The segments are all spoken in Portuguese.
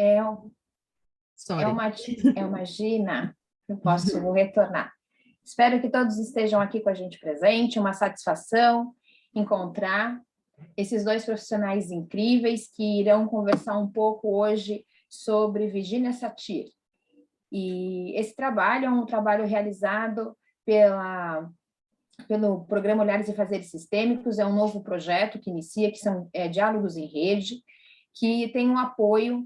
É, Sorry. é uma Gina. Vou retornar. Espero que todos estejam aqui com a gente presente. Uma satisfação encontrar esses dois profissionais incríveis que irão conversar um pouco hoje sobre Virginia Satir. E esse trabalho é um trabalho realizado pelo Programa Olhares e Fazeres Sistêmicos, é um novo projeto que inicia, que são Diálogos em Rede, que tem um apoio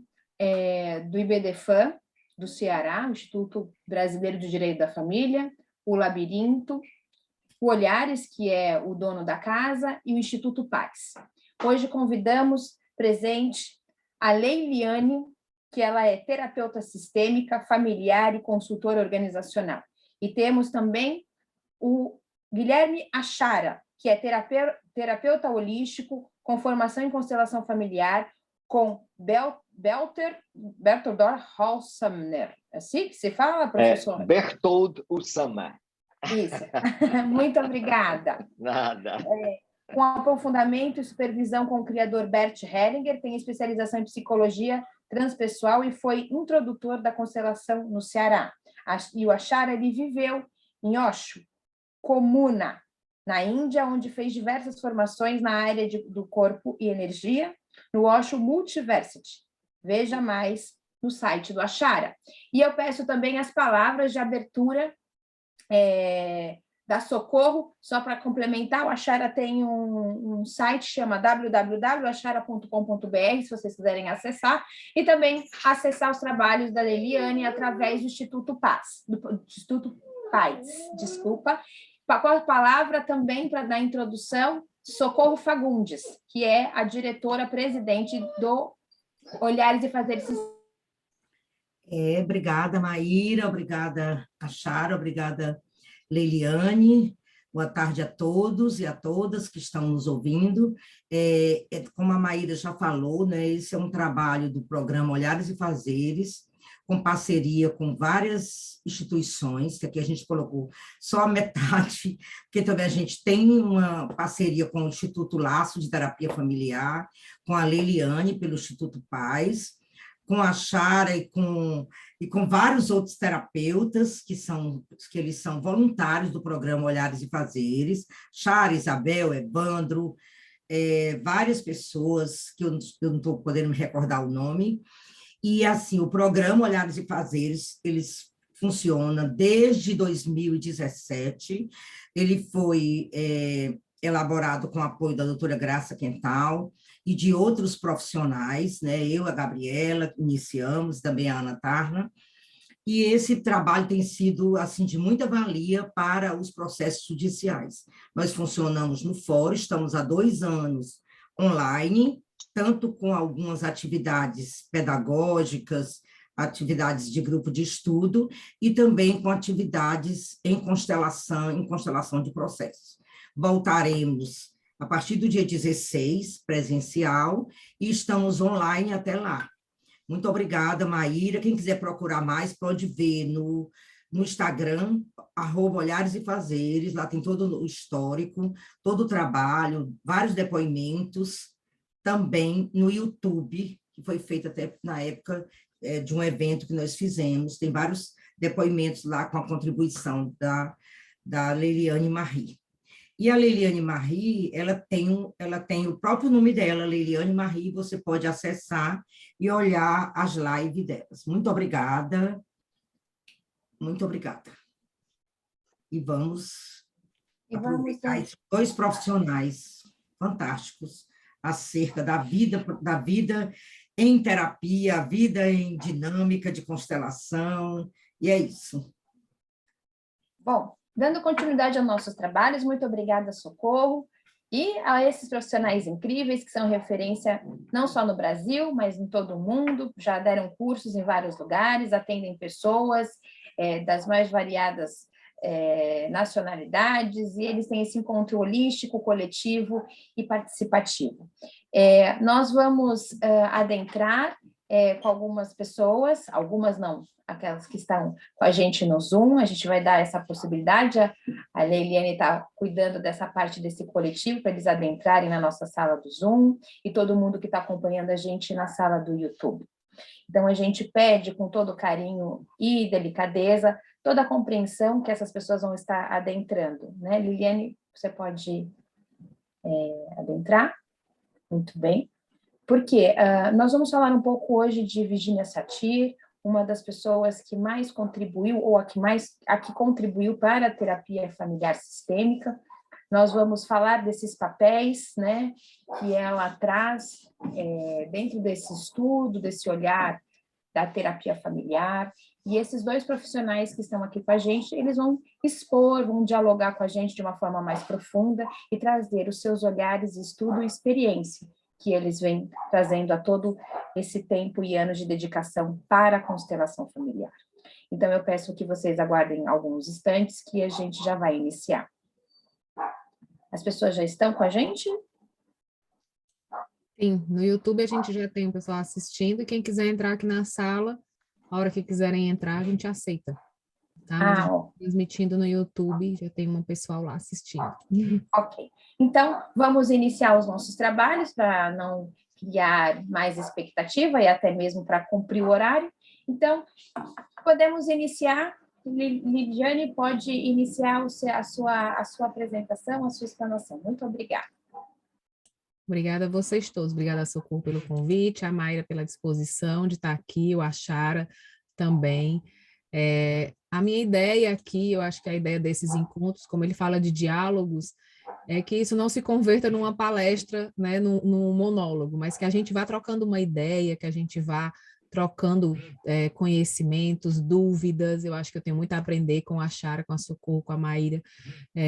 do IBDFAM, do Ceará, o Instituto Brasileiro do Direito da Família, o Labirinto, o Olhares, que é o dono da casa, e o Instituto Paz. Hoje convidamos presente a Leiliane, que ela é terapeuta sistêmica, familiar e consultora organizacional. E temos também o Guilherme Achara, que é terapeuta holístico, com formação em constelação familiar, com Bertold Hallsamner. É assim que se fala, professor? Bertold Usama. Isso. Muito obrigada. Nada. Com aprofundamento e supervisão com o criador Bert Hellinger, tem especialização em psicologia transpessoal e foi introdutor da constelação no Ceará. E o Achara, ele viveu em Osho, Comuna, na Índia, onde fez diversas formações na área do corpo e energia, no Osho Multiversity. Veja mais no site do Achara. E eu peço também as palavras de abertura da Socorro, só para complementar, o Achara tem um site, chama www.achara.com.br, se vocês quiserem acessar, e também acessar os trabalhos da Leiliane através do Instituto Paz, desculpa. Com a palavra também, para dar introdução, Socorro Fagundes, que é a diretora-presidente do Olhares e Fazeres. Obrigada, Maíra, obrigada, Achara, obrigada, Leiliane. Boa tarde a todos e a todas que estão nos ouvindo. Como a Maíra já falou, né, esse é um trabalho do programa Olhares e Fazeres, com parceria com várias instituições, que aqui a gente colocou só a metade, porque também a gente tem uma parceria com o Instituto Laço de Terapia Familiar, com a Leiliane, pelo Instituto Paz, com a Achara e com vários outros terapeutas, que eles são voluntários do programa Olhares e Fazeres, Achara, Isabel, Evandro, várias pessoas que eu não estou podendo me recordar o nome. E, assim, o programa Olhares e Fazeres, eles funcionam desde 2017, ele foi elaborado com apoio da doutora Graça Quental e de outros profissionais, né? Eu, a Gabriela, iniciamos, também a Ana Tarna, e esse trabalho tem sido, assim, de muita valia para os processos judiciais. Nós funcionamos no fórum, estamos há 2 anos online, tanto com algumas atividades pedagógicas, atividades de grupo de estudo, e também com atividades em constelação de processos. Voltaremos a partir do dia 16, presencial, e estamos online até lá. Muito obrigada, Maíra. Quem quiser procurar mais, pode ver no Instagram, @Olhares e Fazeres, lá tem todo o histórico, todo o trabalho, vários depoimentos, também no YouTube, que foi feito até na época de um evento que nós fizemos, tem vários depoimentos lá com a contribuição da Leiliane Marie. E a Leiliane Marie, ela tem o próprio nome dela, Leiliane Marie, você pode acessar e olhar as lives delas. Muito obrigada. Muito obrigada. E vamos aproveitar esses 2 profissionais fantásticos acerca da vida em terapia, a vida em dinâmica de constelação, e é isso. Bom, dando continuidade aos nossos trabalhos, muito obrigada, Socorro, e a esses profissionais incríveis que são referência não só no Brasil, mas em todo o mundo, já deram cursos em vários lugares, atendem pessoas das mais variadas nacionalidades, e eles têm esse encontro holístico, coletivo e participativo. Nós vamos adentrar com algumas pessoas, algumas não, aquelas que estão com a gente no Zoom, a gente vai dar essa possibilidade, a Leiliane está cuidando dessa parte desse coletivo, para eles adentrarem na nossa sala do Zoom, e todo mundo que está acompanhando a gente na sala do YouTube. Então, a gente pede com todo carinho e delicadeza toda a compreensão que essas pessoas vão estar adentrando, né? Liliane, você pode adentrar? Muito bem. Porque nós vamos falar um pouco hoje de Virginia Satir, uma das pessoas que mais contribuiu, ou a que contribuiu para a terapia familiar sistêmica. Nós vamos falar desses papéis, né, que ela traz dentro desse estudo, desse olhar da terapia familiar, e esses dois profissionais que estão aqui com a gente, eles vão expor, vão dialogar com a gente de uma forma mais profunda e trazer os seus olhares, estudo e experiência que eles vêm trazendo a todo esse tempo e anos de dedicação para a constelação familiar. Então, eu peço que vocês aguardem alguns instantes que a gente já vai iniciar. As pessoas já estão com a gente? Sim, no YouTube a gente já tem o pessoal assistindo, e quem quiser entrar aqui na sala, a hora que quiserem entrar, a gente aceita. Tá? Mas transmitindo no YouTube, já tem um pessoal lá assistindo. Ok. Então, vamos iniciar os nossos trabalhos para não criar mais expectativa e até mesmo para cumprir o horário. Então, podemos iniciar. Lidiane, pode iniciar a sua apresentação, a sua explanação. Muito obrigada. Obrigada a vocês todos. Obrigada a Socorro pelo convite, a Mayra pela disposição de estar aqui, o Achara também. A minha ideia aqui, eu acho que a ideia desses encontros, como ele fala de diálogos, é que isso não se converta numa palestra, né, num monólogo, mas que a gente vá trocando uma ideia, que a gente vá trocando conhecimentos, dúvidas. Eu acho que eu tenho muito a aprender com a Chara, com a Socorro, com a Maíra.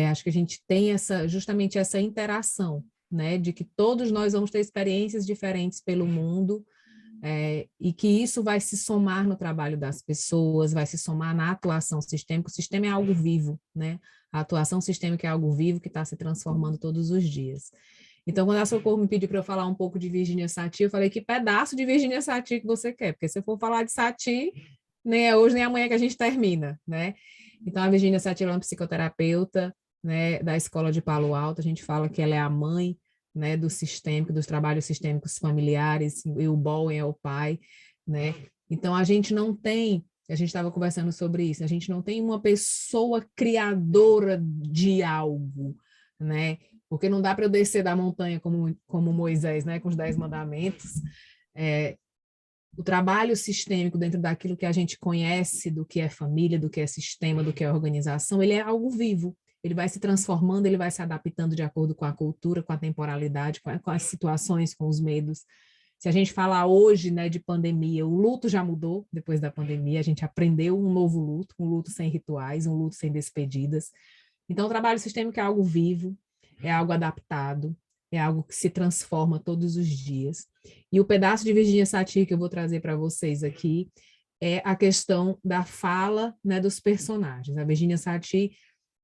Acho que a gente tem justamente essa interação, né, de que todos nós vamos ter experiências diferentes pelo mundo, e que isso vai se somar no trabalho das pessoas, vai se somar na atuação sistêmica. O sistema é algo vivo, né? A atuação sistêmica é algo vivo que está se transformando todos os dias. Então, quando a Socorro me pediu para eu falar um pouco de Virginia Satir, eu falei, que pedaço de Virginia Satir que você quer? Porque se eu for falar de Satir, nem é hoje nem amanhã que a gente termina, né? Então, a Virginia Satir é uma psicoterapeuta, né, da Escola de Palo Alto. A gente fala que ela é a mãe, né, do sistêmico, dos trabalhos sistêmicos familiares, e o Bowen é o pai, né? Então, a gente estava conversando sobre isso, a gente não tem uma pessoa criadora de algo, né? Porque não dá para eu descer da montanha como Moisés, né, com os 10 mandamentos. O trabalho sistêmico dentro daquilo que a gente conhece, do que é família, do que é sistema, do que é organização, ele é algo vivo. Ele vai se transformando, ele vai se adaptando de acordo com a cultura, com a temporalidade, com as situações, com os medos. Se a gente falar hoje, né, de pandemia, o luto já mudou depois da pandemia, a gente aprendeu um novo luto, um luto sem rituais, um luto sem despedidas. Então, o trabalho sistêmico é algo vivo, é algo adaptado, é algo que se transforma todos os dias. E o pedaço de Virginia Satir que eu vou trazer para vocês aqui é a questão da fala, né, dos personagens. A Virginia Satir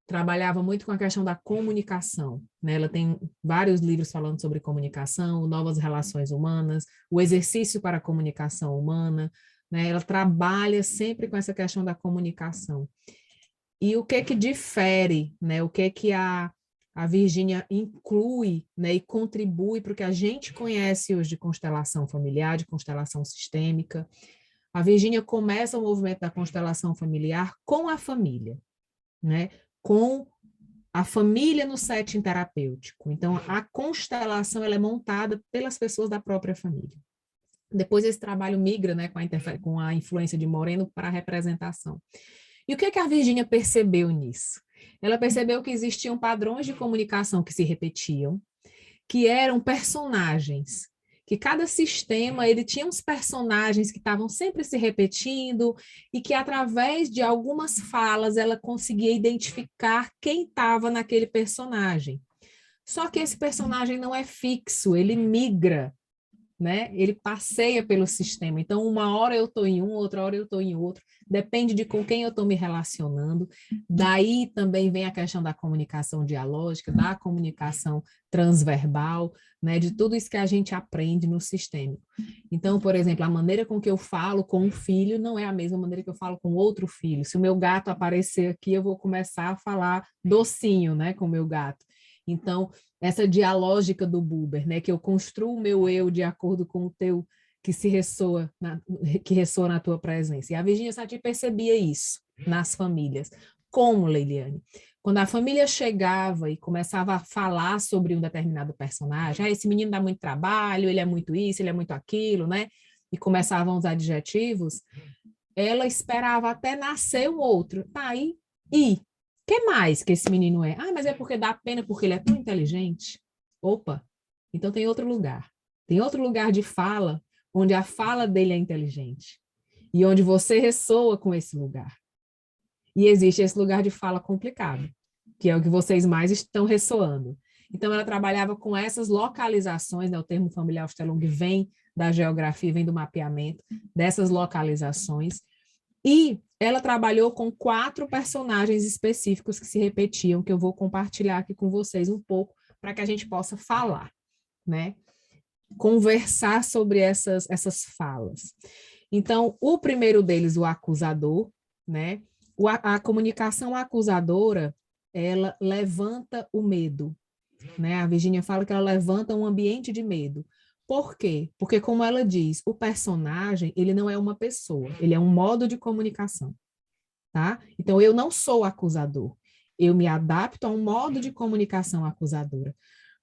trabalhava muito com a questão da comunicação, né? Ela tem vários livros falando sobre comunicação, novas relações humanas, o exercício para a comunicação humana, né? Ela trabalha sempre com essa questão da comunicação. E o que difere, né? O que a Virginia inclui, né, e contribui para o que a gente conhece hoje de constelação familiar, de constelação sistêmica. A Virginia começa o movimento da constelação familiar com a família, né? Com a família no setting terapêutico. Então, a constelação ela é montada pelas pessoas da própria família. Depois esse trabalho migra, né, com a influência de Moreno para a representação. E o que a Virginia percebeu nisso? Ela percebeu que existiam padrões de comunicação que se repetiam, que eram personagens, que cada sistema ele tinha uns personagens que estavam sempre se repetindo e que através de algumas falas ela conseguia identificar quem estava naquele personagem. Só que esse personagem não é fixo, ele migra, né? Ele passeia pelo sistema. Então, uma hora eu estou em um, outra hora eu estou em outro. Depende de com quem eu estou me relacionando. Daí também vem a questão da comunicação dialógica, da comunicação transverbal, né? De tudo isso que a gente aprende no sistema. Então, por exemplo, a maneira com que eu falo com um filho não é a mesma maneira que eu falo com outro filho. Se o meu gato aparecer aqui, eu vou começar a falar docinho, né, com o meu gato. Então, essa dialógica do Buber, né, que eu construo o meu eu de acordo com o teu que ressoa na tua presença. E a Virginia Satir percebia isso nas famílias. Como, Leiliane? Quando a família chegava e começava a falar sobre um determinado personagem, esse menino dá muito trabalho, ele é muito isso, ele é muito aquilo, né? E começavam os adjetivos, ela esperava até nascer um outro. Tá aí, e que mais que esse menino é? Ah, mas é porque dá pena, porque ele é tão inteligente. Opa, então tem outro lugar. Tem outro lugar de fala, onde a fala dele é inteligente. E onde você ressoa com esse lugar. E existe esse lugar de fala complicado, que é o que vocês mais estão ressoando. Então, ela trabalhava com essas localizações, né? O termo familiar Austelung vem da geografia, vem do mapeamento, dessas localizações. E ela trabalhou com 4 personagens específicos que se repetiam, que eu vou compartilhar aqui com vocês um pouco, para que a gente possa falar, né? Conversar sobre essas falas. Então, o primeiro deles, o acusador, né? A comunicação acusadora, ela levanta o medo, né? A Virginia fala que ela levanta um ambiente de medo. Por quê? Porque, como ela diz, o personagem, ele não é uma pessoa, ele é um modo de comunicação, tá? Então, eu não sou acusador, eu me adapto a um modo de comunicação acusadora.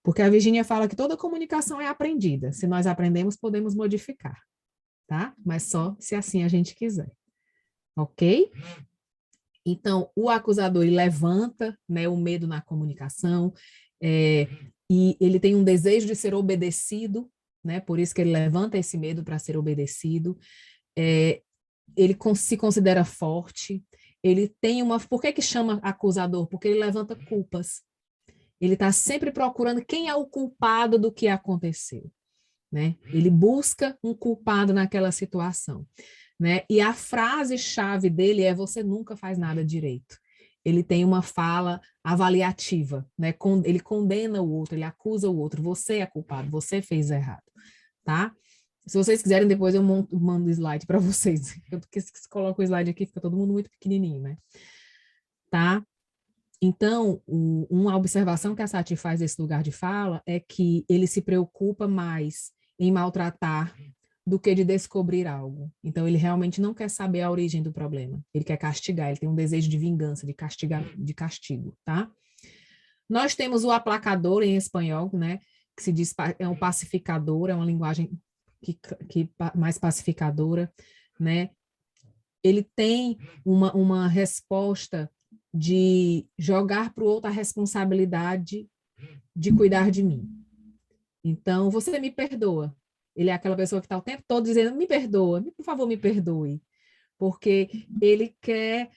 Porque a Virginia fala que toda comunicação é aprendida. Se nós aprendemos, podemos modificar, tá? Mas só se assim a gente quiser, ok? Então, o acusador ele levanta, né, o medo na comunicação, e ele tem um desejo de ser obedecido, né, por isso que ele levanta esse medo para ser obedecido. Ele se considera forte, ele tem uma... Por que chama acusador? Porque ele levanta culpas. Ele está sempre procurando quem é o culpado do que aconteceu, né? Ele busca um culpado naquela situação. Né? E a frase-chave dele é: você nunca faz nada direito. Ele tem uma fala avaliativa, né? Ele condena o outro, ele acusa o outro, você é culpado, você fez errado, tá? Se vocês quiserem, depois eu mando o slide para vocês, porque se coloca o slide aqui, fica todo mundo muito pequenininho, né? Tá? Então, uma observação que a Satir faz desse lugar de fala é que ele se preocupa mais em maltratar do que de descobrir algo. Então, ele realmente não quer saber a origem do problema. Ele quer castigar, ele tem um desejo de vingança, de castigo, tá? Nós temos o aplacador em espanhol, né? Que se diz, é um pacificador, é uma linguagem mais pacificadora, né? Ele tem uma resposta de jogar para o outro a responsabilidade de cuidar de mim. Então, você me perdoa. Ele é aquela pessoa que está o tempo todo dizendo: me perdoa, por favor, me perdoe. Porque ele quer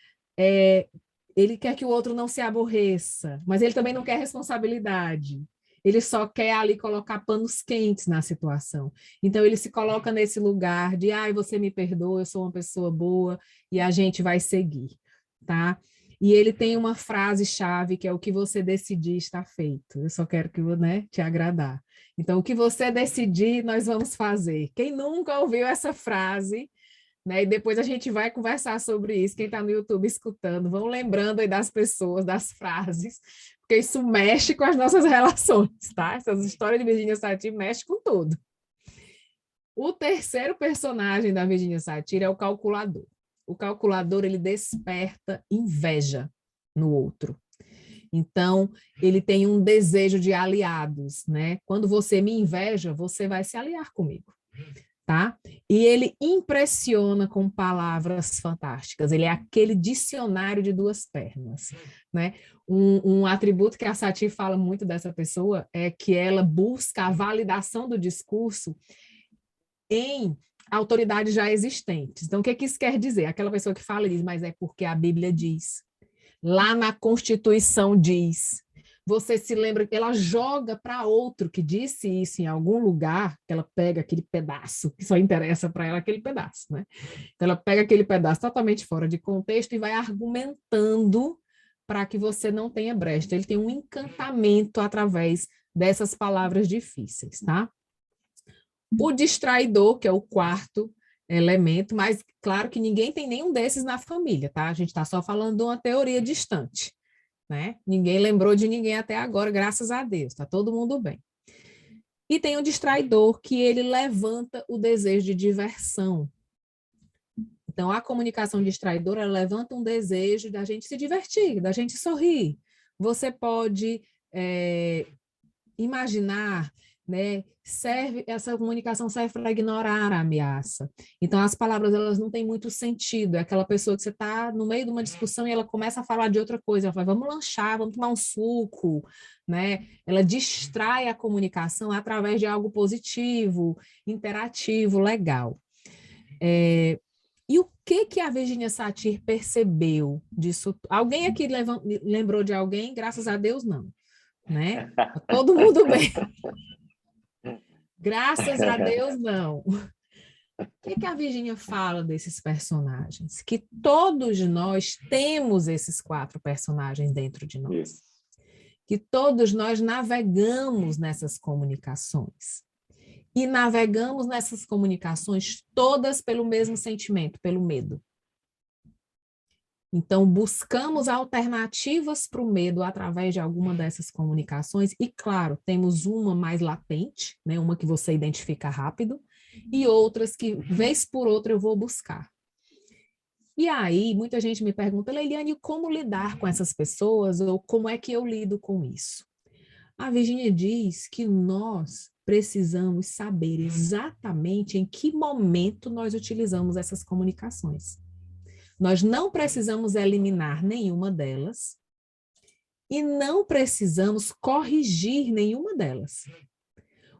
que o outro não se aborreça, mas ele também não quer responsabilidade. Ele só quer ali colocar panos quentes na situação. Então, ele se coloca nesse lugar de: ai, você me perdoa, eu sou uma pessoa boa e a gente vai seguir, tá? E ele tem uma frase-chave que é: o que você decidir está feito. Eu só quero que, né, te agradar. Então, o que você decidir, nós vamos fazer. Quem nunca ouviu essa frase, né? E depois a gente vai conversar sobre isso. Quem está no YouTube escutando, vão lembrando aí das pessoas, das frases, porque isso mexe com as nossas relações, tá? Essas histórias de Virginia Satir mexem com tudo. O terceiro personagem da Virginia Satir é o calculador. O calculador, ele desperta inveja no outro. Então, ele tem um desejo de aliados, né? Quando você me inveja, você vai se aliar comigo, tá? E ele impressiona com palavras fantásticas. Ele é aquele dicionário de 2 pernas, né? Um atributo que a Satir fala muito dessa pessoa é que ela busca a validação do discurso em autoridades já existentes. Então, o que isso quer dizer? Aquela pessoa que fala e diz: mas é porque a Bíblia diz. Lá na Constituição diz. Você se lembra que ela joga para outro que disse isso em algum lugar, que ela pega aquele pedaço, que só interessa para ela aquele pedaço, né? Então, ela pega aquele pedaço totalmente fora de contexto e vai argumentando para que você não tenha brecha. Ele tem um encantamento através dessas palavras difíceis, tá? O distraidor, que é o quarto elemento, mas claro que ninguém tem nenhum desses na família, tá? A gente está só falando de uma teoria distante, né? Ninguém lembrou de ninguém até agora, graças a Deus, tá todo mundo bem. E tem o distraidor, que ele levanta o desejo de diversão. Então, a comunicação distraidora levanta um desejo da gente se divertir, da gente sorrir. Você pode imaginar, né, essa comunicação serve para ignorar a ameaça. Então, as palavras, elas não têm muito sentido. É aquela pessoa que você está no meio de uma discussão e ela começa a falar de outra coisa. Ela fala, vamos lanchar, vamos tomar um suco, né? Ela distrai a comunicação através de algo positivo, interativo, legal. E o que a Virginia Satir percebeu disso? Alguém aqui lembrou de alguém? Graças a Deus, não. Né? Todo mundo bem. Graças a Deus, não. O que a Virginia fala desses personagens? Que todos nós temos esses 4 personagens dentro de nós. Isso. Que todos nós navegamos nessas comunicações. E navegamos nessas comunicações todas pelo mesmo sentimento, pelo medo. Então, buscamos alternativas para o medo através de alguma dessas comunicações. E, claro, temos uma mais latente, né? Uma que você identifica rápido, e outras que, vez por outra, eu vou buscar. E aí, muita gente me pergunta, Leiliane, como lidar com essas pessoas? Ou como é que eu lido com isso? A Virginia diz que nós precisamos saber exatamente em que momento nós utilizamos essas comunicações. Nós não precisamos eliminar nenhuma delas e não precisamos corrigir nenhuma delas.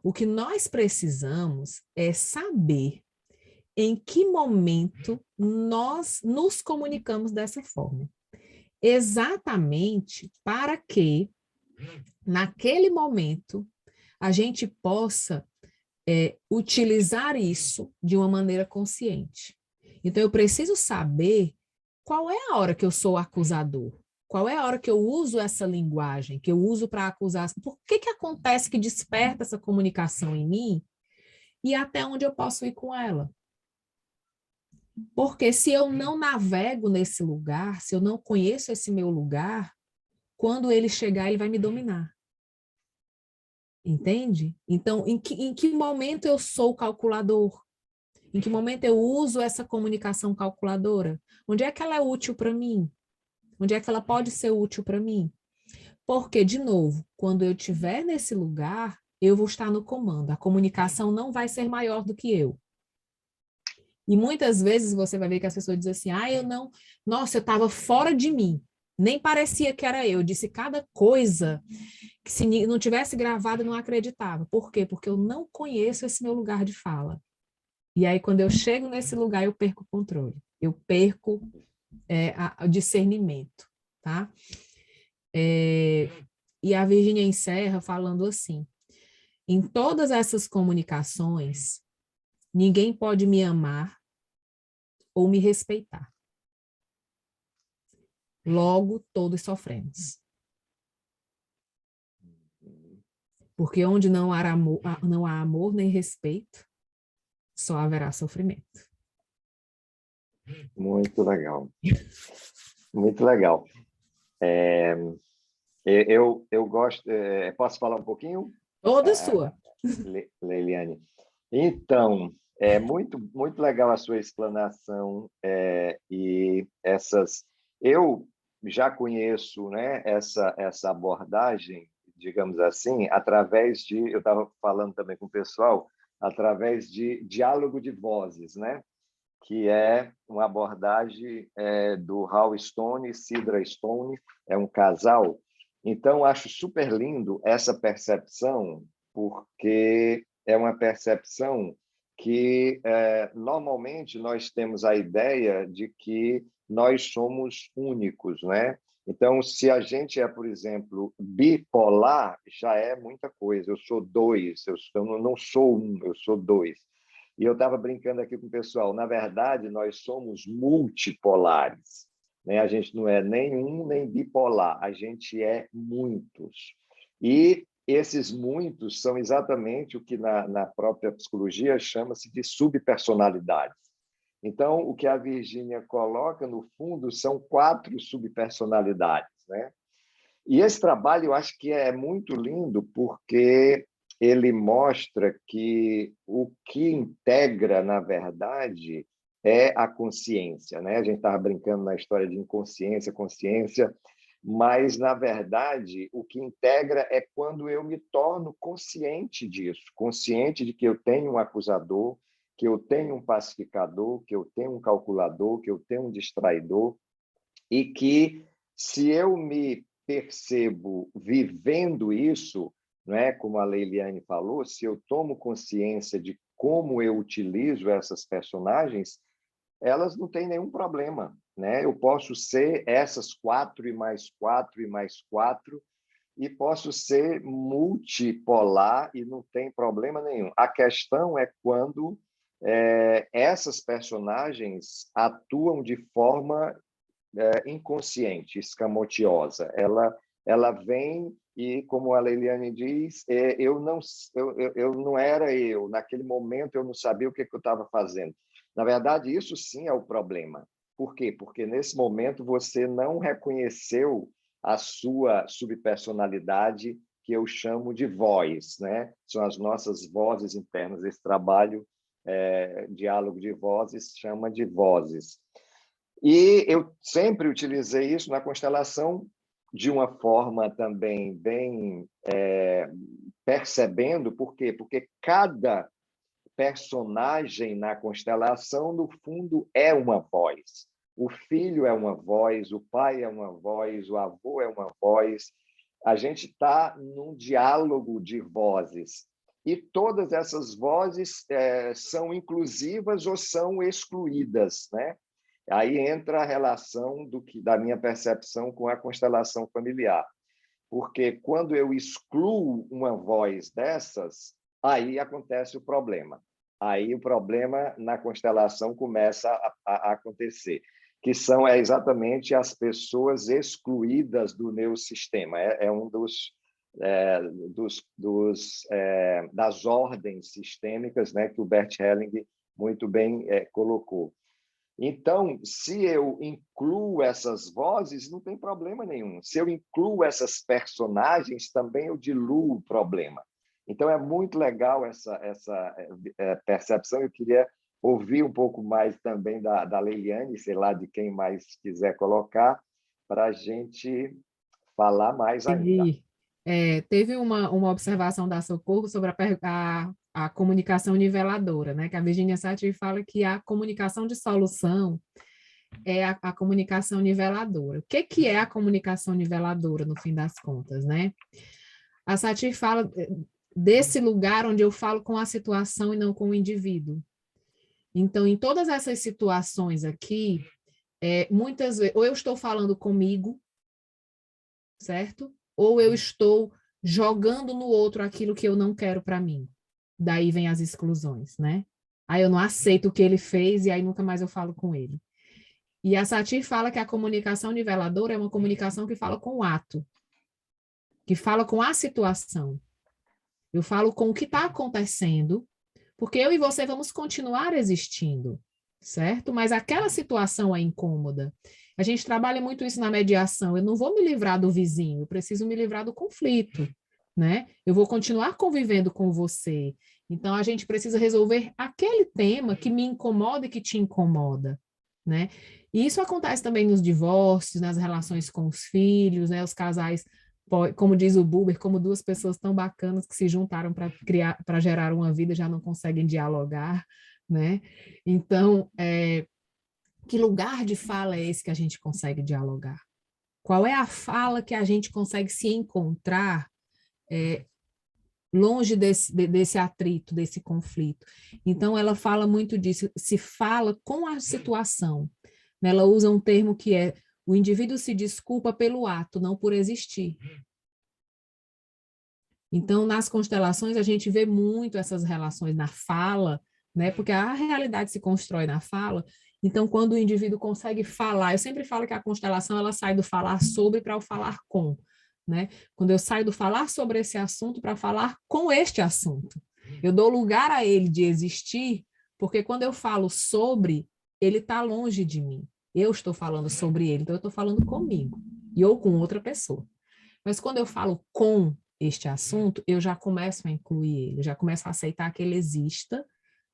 O que nós precisamos é saber em que momento nós nos comunicamos dessa forma. Exatamente para que, naquele momento, a gente possa utilizar isso de uma maneira consciente. Então, eu preciso saber qual é a hora que eu sou acusador, qual é a hora que eu uso essa linguagem, que eu uso para acusar. Por que acontece que desperta essa comunicação em mim e até onde eu posso ir com ela? Porque se eu não navego nesse lugar, se eu não conheço esse meu lugar, quando ele chegar, ele vai me dominar. Entende? Então, em que momento eu sou calculador? Em que momento eu uso essa comunicação calculadora? Onde é que ela é útil para mim? Onde é que ela pode ser útil para mim? Porque, de novo, quando eu estiver nesse lugar, eu vou estar no comando. A comunicação não vai ser maior do que eu. E muitas vezes você vai ver que as pessoas dizem assim, eu não... Nossa, eu estava fora de mim. Nem parecia que era eu disse cada coisa que se não tivesse gravado eu não acreditava. Por quê? Porque eu não conheço esse meu lugar de fala. E aí, quando eu chego nesse lugar, eu perco o controle. Eu perco o discernimento, tá? E a Virginia encerra falando assim, em todas essas comunicações, ninguém pode me amar ou me respeitar. Logo, todos sofremos. Porque onde não há amor nem respeito, só haverá sofrimento. Muito legal. Muito legal. Eu gosto... posso falar um pouquinho? Toda sua. Leiliane. Então, é muito, muito legal a sua explanação e essas... Eu já conheço, né, essa abordagem, digamos assim, através de... Eu estava falando também com o pessoal, através de diálogo de vozes, né? Que é uma abordagem do Hal Stone e Sidra Stone, é um casal. Então, acho super lindo essa percepção, porque é uma percepção que, normalmente, nós temos a ideia de que nós somos únicos, né? Então, se a gente é, por exemplo, bipolar, já é muita coisa. Eu sou 2, eu não sou 1, eu sou 2. E eu estava brincando aqui com o pessoal, na verdade, nós somos multipolares, né? A gente não é nem um nem bipolar, a gente é muitos. E esses muitos são exatamente o que na própria psicologia chama-se de subpersonalidades. Então, o que a Virginia coloca, no fundo, são 4 subpersonalidades, né? E esse trabalho eu acho que é muito lindo porque ele mostra que o que integra, na verdade, é a consciência, né? A gente estava brincando na história de inconsciência, consciência, mas, na verdade, o que integra é quando eu me torno consciente disso, consciente de que eu tenho um acusador, que eu tenho um pacificador, que eu tenho um calculador, que eu tenho um distraidor, e que, se eu me percebo vivendo isso, não é, como a Leiliane falou, se eu tomo consciência de como eu utilizo essas personagens, elas não têm nenhum problema, né? Eu posso ser essas 4 e mais 4 e mais 4, e posso ser multipolar e não tem problema nenhum. A questão é quando essas personagens atuam de forma inconsciente, escamotiosa. Ela vem e, como a Leiliane diz, eu não era eu. Naquele momento, eu não sabia o que eu estava fazendo. Na verdade, isso sim é o problema. Por quê? Porque, nesse momento, você não reconheceu a sua subpersonalidade, que eu chamo de voz, né? São as nossas vozes internas. Esse trabalho, diálogo de vozes, chama de vozes. E eu sempre utilizei isso na constelação de uma forma também bem percebendo. Por quê? Porque cada personagem na constelação, no fundo, é uma voz. O filho é uma voz, o pai é uma voz, o avô é uma voz. A gente está num diálogo de vozes. E todas essas vozes são inclusivas ou são excluídas, né? Aí entra a relação da minha percepção com a constelação familiar. Porque quando eu excluo uma voz dessas, aí acontece o problema. Aí o problema na constelação começa a acontecer, que são exatamente as pessoas excluídas do meu sistema. É um das ordens sistêmicas, né, que o Bert Helling muito bem colocou. Então, se eu incluo essas vozes, não tem problema nenhum. Se eu incluo essas personagens, também eu diluo o problema. Então, é muito legal essa percepção. Eu queria ouvir um pouco mais também da Leiliane, sei lá, de quem mais quiser colocar, para a gente falar mais ainda. Teve uma observação da Socorro sobre a comunicação niveladora, né? Que a Virginia Satir fala que a comunicação de solução é a comunicação niveladora. O que é a comunicação niveladora, no fim das contas, né? A Satir fala desse lugar onde eu falo com a situação e não com o indivíduo. Então, em todas essas situações aqui, muitas vezes, ou eu estou falando comigo, certo? Ou eu estou jogando no outro aquilo que eu não quero para mim. Daí vem as exclusões, né? Aí eu não aceito o que ele fez e aí nunca mais eu falo com ele. E a Satir fala que a comunicação niveladora é uma comunicação que fala com o ato, que fala com a situação. Eu falo com o que está acontecendo, porque eu e você vamos continuar existindo, certo? Mas aquela situação é incômoda. A gente trabalha muito isso na mediação. Eu não vou me livrar do vizinho, eu preciso me livrar do conflito, né? Eu vou continuar convivendo com você. Então, a gente precisa resolver aquele tema que me incomoda e que te incomoda, né? E isso acontece também nos divórcios, nas relações com os filhos, né? Os casais, como diz o Buber, como duas pessoas tão bacanas que se juntaram para gerar uma vida já não conseguem dialogar, né? Então, que lugar de fala é esse que a gente consegue dialogar? Qual é a fala que a gente consegue se encontrar longe desse atrito, desse conflito? Então, ela fala muito disso, se fala com a situação. Ela usa um termo que é: o indivíduo se desculpa pelo ato, não por existir. Então, nas constelações, a gente vê muito essas relações na fala, né? Porque a realidade se constrói na fala. Então, quando o indivíduo consegue falar, eu sempre falo que a constelação ela sai do falar sobre para o falar com, né? Quando eu saio do falar sobre esse assunto para falar com este assunto, eu dou lugar a ele de existir, porque quando eu falo sobre, ele está longe de mim. Eu estou falando sobre ele, então eu estou falando comigo, e ou com outra pessoa. Mas quando eu falo com, este assunto, eu já começo a incluir ele, já começo a aceitar que ele exista,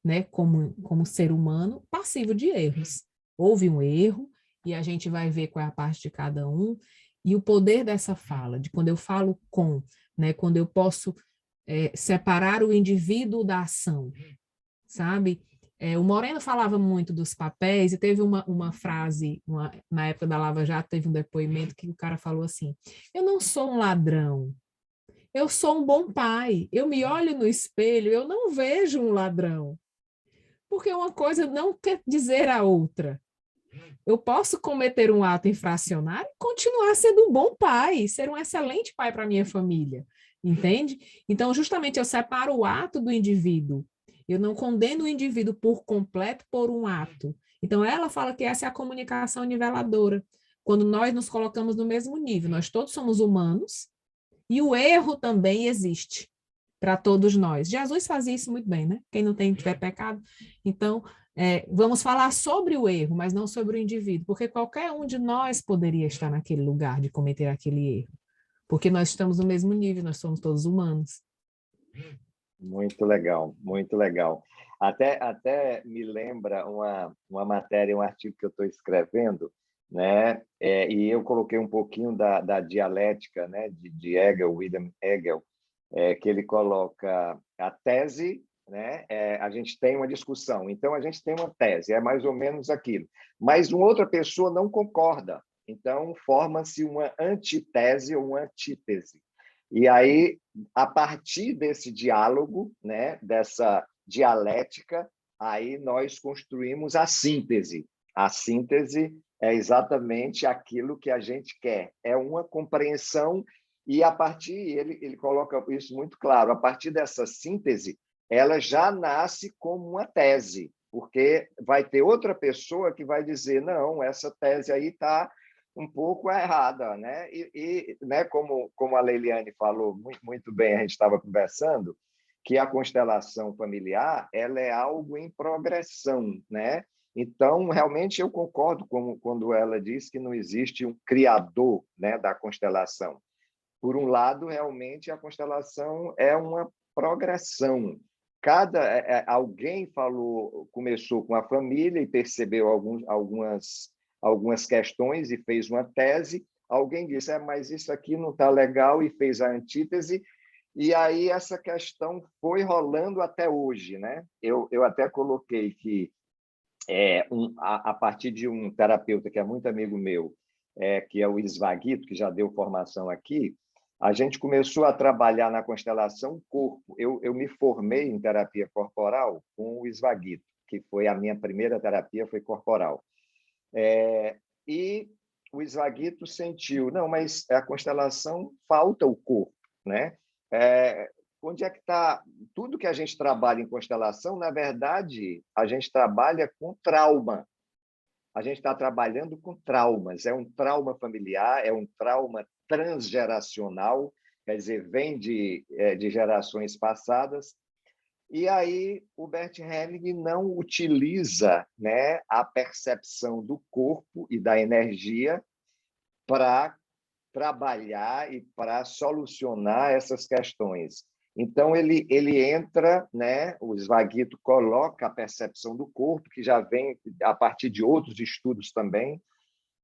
né, como ser humano passivo de erros. Houve um erro e a gente vai ver qual é a parte de cada um, e o poder dessa fala, de quando eu falo com, né, quando eu posso separar o indivíduo da ação, sabe? O Moreno falava muito dos papéis, e teve uma frase, na época da Lava Jato, teve um depoimento que o cara falou assim: eu não sou um ladrão, eu sou um bom pai, eu me olho no espelho, eu não vejo um ladrão, porque uma coisa não quer dizer a outra. Eu posso cometer um ato infracionário e continuar sendo um bom pai, ser um excelente pai para minha família, entende? Então, justamente, eu separo o ato do indivíduo. Eu não condeno o indivíduo por completo por um ato. Então, ela fala que essa é a comunicação niveladora. Quando nós nos colocamos no mesmo nível, nós todos somos humanos e o erro também existe para todos nós. Jesus fazia isso muito bem, né? Quem não tiver pecado. Então, vamos falar sobre o erro, mas não sobre o indivíduo, porque qualquer um de nós poderia estar naquele lugar de cometer aquele erro, porque nós estamos no mesmo nível, nós somos todos humanos. Muito legal, muito legal. Até me lembra uma matéria, um artigo que eu estou escrevendo, né? E eu coloquei um pouquinho da dialética, né? de Hegel, Wilhelm Hegel, que ele coloca a tese, né? A gente tem uma discussão, então a gente tem uma tese, é mais ou menos aquilo, mas uma outra pessoa não concorda, então forma-se uma antitese ou uma antítese. E aí, a partir desse diálogo, né, dessa dialética, aí nós construímos a síntese. A síntese é exatamente aquilo que a gente quer, é uma compreensão, e a partir, ele coloca isso muito claro, a partir dessa síntese, ela já nasce como uma tese, porque vai ter outra pessoa que vai dizer, não, essa tese aí está um pouco errada, né? Né, como a Leiliane falou muito bem, a gente estava conversando, que a constelação familiar ela é algo em progressão, né? Então, realmente, eu concordo quando ela diz que não existe um criador, né, da constelação. Por um lado, realmente, a constelação é uma progressão. Alguém começou com a família e percebeu algumas questões e fez uma tese. Alguém disse, mas isso aqui não está legal, e fez a antítese. E aí essa questão foi rolando até hoje, né? Eu até coloquei que a partir de um terapeuta que é muito amigo meu, que é o Isvaguito, que já deu formação aqui, a gente começou a trabalhar na constelação corpo. Eu me formei em terapia corporal com o Isvaguito, que foi a minha primeira terapia, foi corporal. E o Isvaguito sentiu, não, mas a constelação falta o corpo, né? Onde é que está tudo que a gente trabalha em constelação? Na verdade, a gente trabalha com trauma. A gente está trabalhando com traumas. É um trauma familiar, é um trauma transgeracional, quer dizer, vem de gerações passadas. E aí o Bert Helling não utiliza, né, a percepção do corpo e da energia para trabalhar e para solucionar essas questões. Então, ele entra, né, o Isvaguito coloca a percepção do corpo, que já vem a partir de outros estudos também.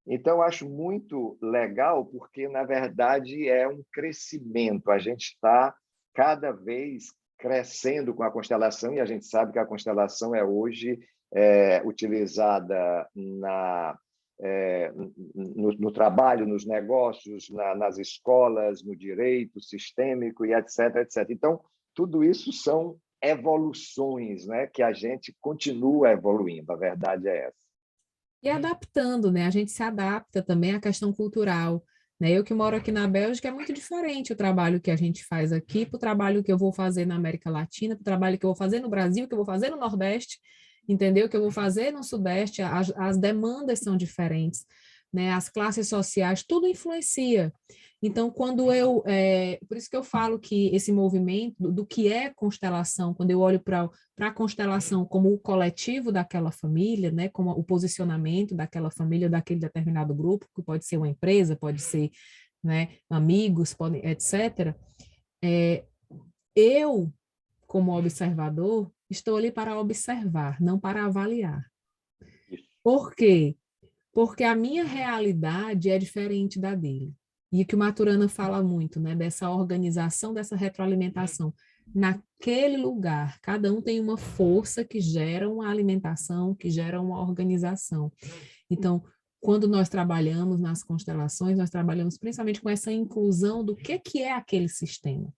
Então, eu acho muito legal, porque, na verdade, é um crescimento. A gente está cada vez crescendo com a constelação, e a gente sabe que a constelação é hoje utilizada no trabalho, nos negócios, nas escolas, no direito sistêmico, e etc, etc. Então, tudo isso são evoluções, né, que a gente continua evoluindo, a verdade é essa. E adaptando, né? A gente se adapta também à questão cultural, né? Eu que moro aqui na Bélgica, é muito diferente o trabalho que a gente faz aqui para o trabalho que eu vou fazer na América Latina, para o trabalho que eu vou fazer no Brasil, que eu vou fazer no Nordeste, entendeu? Que eu vou fazer no Sudeste, as demandas são diferentes, né? As classes sociais, tudo influencia. Então, por isso que eu falo que esse movimento do que é constelação, quando eu olho para a constelação como o coletivo daquela família, né? Como o posicionamento daquela família, daquele determinado grupo, que pode ser uma empresa, pode ser, né, amigos, etc., Eu, como observador, estou ali para observar, não para avaliar. Por quê? Porque a minha realidade é diferente da dele. E o que o Maturana fala muito, né, dessa organização, dessa retroalimentação. Naquele lugar, cada um tem uma força que gera uma alimentação, que gera uma organização. Então, quando nós trabalhamos nas constelações, nós trabalhamos principalmente com essa inclusão do que é aquele sistema.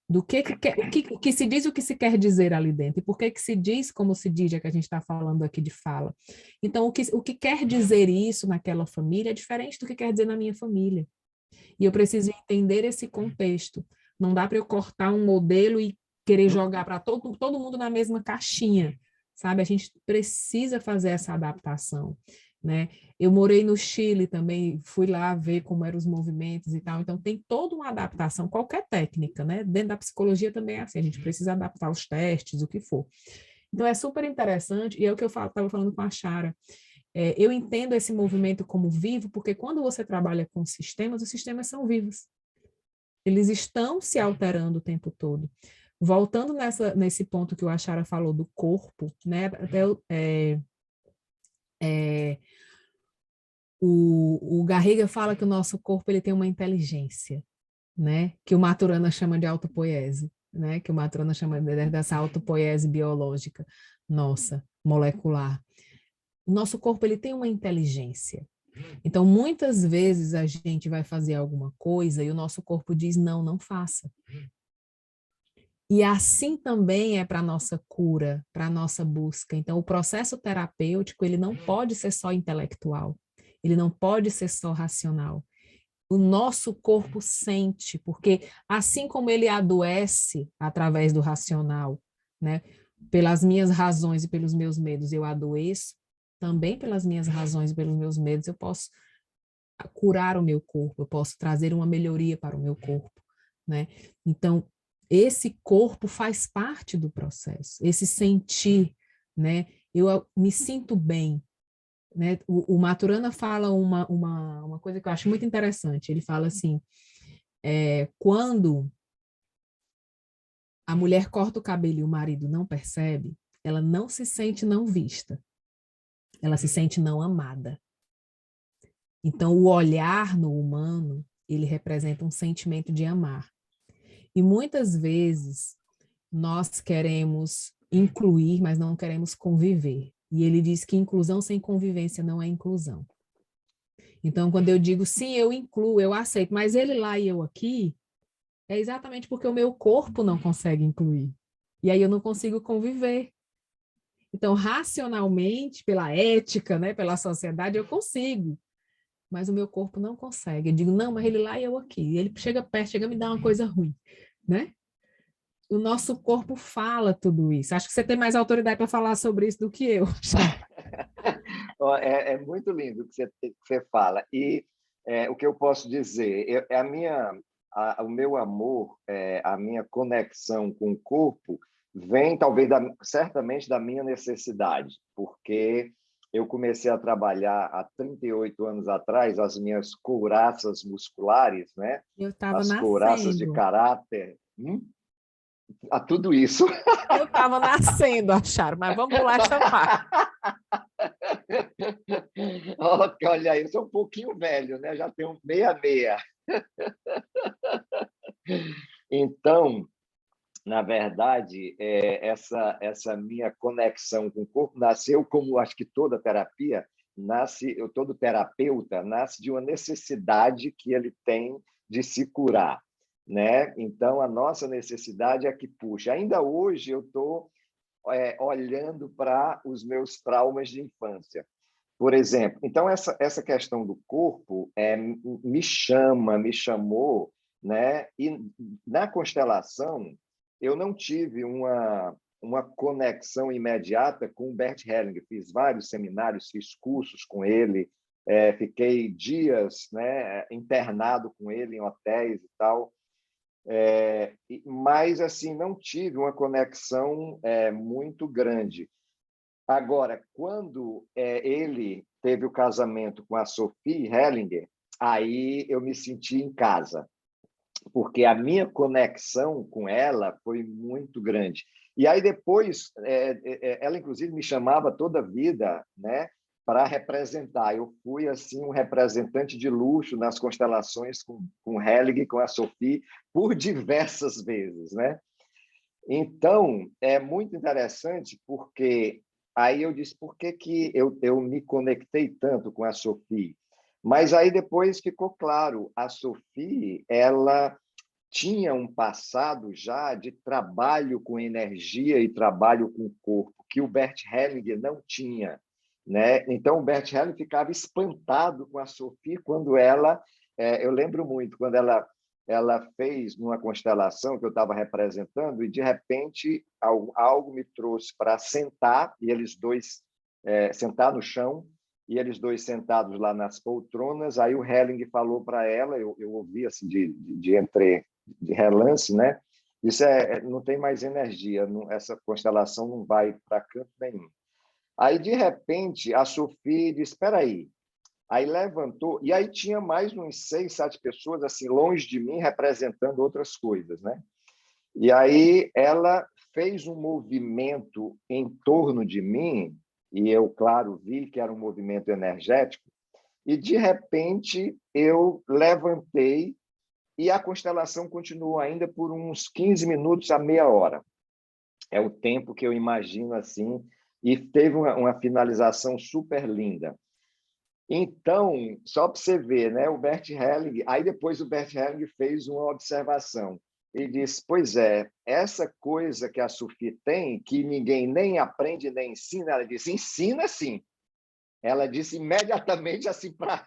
Do o que se diz, o que se quer dizer ali dentro, e por que se diz como se diz, já que a gente está falando aqui de fala. Então, o que quer dizer isso naquela família é diferente do que quer dizer na minha família. E eu preciso entender esse contexto. Não dá para eu cortar um modelo e querer jogar para todo mundo na mesma caixinha, sabe? A gente precisa fazer essa adaptação, né? Eu morei no Chile também, fui lá ver como eram os movimentos e tal, então tem toda uma adaptação, qualquer técnica, né? Dentro da psicologia também é assim, a gente precisa adaptar os testes, o que for. Então é super interessante, e é o que eu estava falando com a Chara, eu entendo esse movimento como vivo, porque quando você trabalha com sistemas, os sistemas são vivos. Eles estão se alterando o tempo todo. Voltando nesse ponto que o Achara falou do corpo, né? O Garriga fala que o nosso corpo ele tem uma inteligência, né? Que o Maturana chama de autopoiese, né? Que o Maturana chama dessa autopoiese biológica nossa, molecular. O nosso corpo ele tem uma inteligência. Então, muitas vezes a gente vai fazer alguma coisa e o nosso corpo diz não, não faça. E assim também é para a nossa cura, para a nossa busca. Então, o processo terapêutico, ele não pode ser só intelectual, ele não pode ser só racional. O nosso corpo sente, porque assim como ele adoece através do racional, né, pelas minhas razões e pelos meus medos eu adoeço, também pelas minhas razões e pelos meus medos eu posso curar o meu corpo, eu posso trazer uma melhoria para o meu corpo, né? Então, esse corpo faz parte do processo, esse sentir, né? Eu me sinto bem, né? O Maturana fala uma coisa que eu acho muito interessante, ele fala assim, quando a mulher corta o cabelo e o marido não percebe, ela não se sente não vista, ela se sente não amada. Então, o olhar no humano, ele representa um sentimento de amar. E muitas vezes nós queremos incluir, mas não queremos conviver. E ele diz que inclusão sem convivência não é inclusão. Então, quando eu digo sim, eu incluo, eu aceito, mas ele lá e eu aqui, é exatamente porque o meu corpo não consegue incluir. E aí eu não consigo conviver. Então, racionalmente, pela ética, né, pela sociedade, eu consigo. Mas o meu corpo não consegue. Eu digo, não, mas ele lá e eu aqui. E ele chega perto, chega a me dar uma coisa ruim, né? O nosso corpo fala tudo isso. Acho que você tem mais autoridade para falar sobre isso do que eu. É muito lindo o que você fala. E o que eu posso dizer, o meu amor, a minha conexão com o corpo vem talvez certamente da minha necessidade, porque eu comecei a trabalhar há 38 anos atrás as minhas couraças musculares, né? Eu estava As couraças de nascendo. caráter. A tudo isso. Eu estava nascendo, acharam, mas vamos pular essa parte. Olha aí, eu sou um pouquinho velho, né? Já tenho 66. Então, na verdade, essa minha conexão com o corpo nasceu como, acho que toda terapia, todo terapeuta nasce de uma necessidade que ele tem de se curar, né? Então, a nossa necessidade é que puxa. Ainda hoje eu estou olhando para os meus traumas de infância. Por exemplo, então essa questão do corpo me chamou, né? E na constelação eu não tive uma conexão imediata com o Bert Hellinger. Fiz vários seminários, fiz cursos com ele, fiquei dias, né, internado com ele em hotéis e tal. Mas assim não tive uma conexão muito grande. Agora, quando ele teve o casamento com a Sophie Hellinger, aí eu me senti em casa. porque a minha conexão com ela foi muito grande. E aí depois, ela inclusive me chamava toda a vida, né, para representar. Eu fui assim um representante de luxo nas constelações com Hellig, com a Sophie, por diversas vezes, né? Então, é muito interessante porque aí eu disse por que que eu me conectei tanto com a Sophie. Mas aí depois ficou claro, a Sophie, ela tinha um passado já de trabalho com energia e trabalho com o corpo, que o Bert Hellinger não tinha, né? Então, o Bert Hellinger ficava espantado com a Sophie quando ela... eu lembro muito, quando ela fez numa constelação que eu estava representando e, de repente, algo me trouxe para sentar, e eles dois sentar no chão, e eles dois sentados lá nas poltronas. Aí o Helling falou para ela, eu ouvi assim de relance, né? Isso não tem mais energia, essa constelação não vai para canto nenhum. Aí, de repente, a Sophie disse, espera aí. Aí levantou, e aí tinha mais uns 6, 7 pessoas assim longe de mim, representando outras coisas, né? E aí ela fez um movimento em torno de mim, e eu, claro, vi que era um movimento energético, e, de repente, eu levantei e a constelação continuou ainda por uns 15 minutos a meia hora. É o tempo que eu imagino assim, e teve uma finalização super linda. Então, só para você ver, né, o Bert Helling, aí depois o Bert Helling fez uma observação. Ele disse, pois é, essa coisa que a Sophie tem, que ninguém nem aprende nem ensina, ela disse, ensina sim. Ela disse imediatamente assim para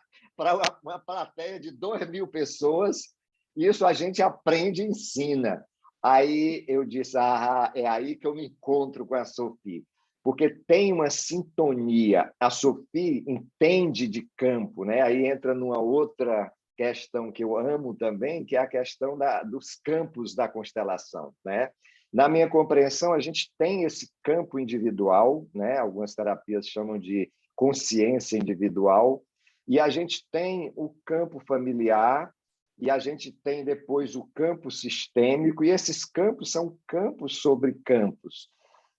uma plateia de 2.000 pessoas, isso a gente aprende e ensina. Aí eu disse, é aí que eu me encontro com a Sophie, porque tem uma sintonia. A Sophie entende de campo, né? Aí entra numa outra questão que eu amo também, que é a questão dos campos da constelação, né? Na minha compreensão, a gente tem esse campo individual, né? Algumas terapias chamam de consciência individual, e a gente tem o campo familiar, e a gente tem depois o campo sistêmico, e esses campos são campos sobre campos.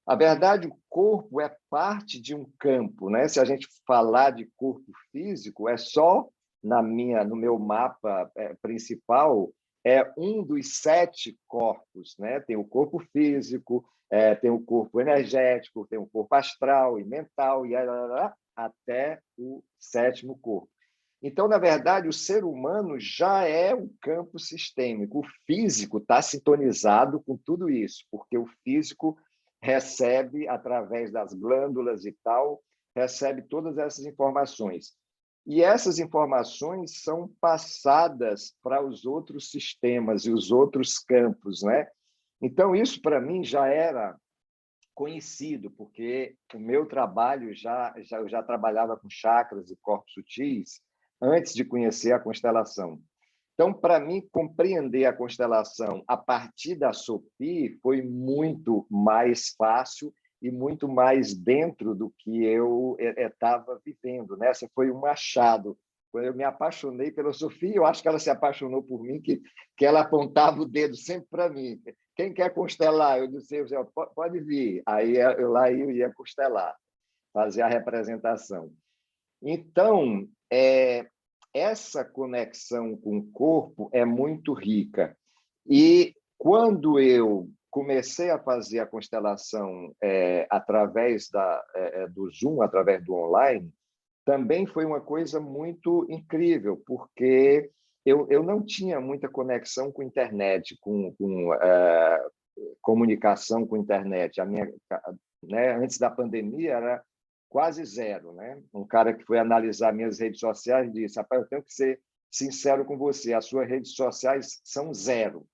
A verdade, o corpo é parte de um campo, né? Se a gente falar de corpo físico, é só no meu mapa principal, é um dos 7 corpos, né? Tem o corpo físico, tem o corpo energético, tem o corpo astral e mental, e até o 7º corpo. Então, na verdade, o ser humano já é um campo sistêmico. O físico está sintonizado com tudo isso, porque o físico recebe, através das glândulas e tal, recebe todas essas informações. E essas informações são passadas para os outros sistemas e os outros campos, né? Então, isso, para mim, já era conhecido, porque o meu trabalho eu já trabalhava com chakras e corpos sutis antes de conhecer a constelação. Então, para mim, compreender a constelação a partir da Sophie foi muito mais fácil e muito mais dentro do que eu estava vivendo, né? Esse foi um achado. Quando eu me apaixonei pela Sophie, eu acho que ela se apaixonou por mim, que ela apontava o dedo sempre para mim. Quem quer constelar? Eu disse, pode vir. Aí eu lá eu ia constelar, fazer a representação. Então, essa conexão com o corpo é muito rica. E quando eu comecei a fazer a constelação através do Zoom, através do online, também foi uma coisa muito incrível, porque eu não tinha muita conexão com internet, com comunicação com internet. Né, antes da pandemia, era quase zero, né? Um cara que foi analisar minhas redes sociais disse, rapaz, eu tenho que ser sincero com você, as suas redes sociais são zero.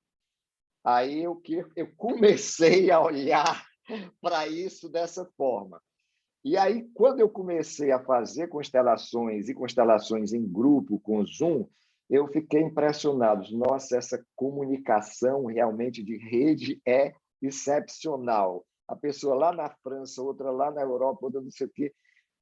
Aí eu comecei a olhar para isso dessa forma. E aí, quando eu comecei a fazer constelações e constelações em grupo com o Zoom, eu fiquei impressionado. Nossa, essa comunicação realmente de rede é excepcional. A pessoa lá na França, outra lá na Europa, outra não sei o quê,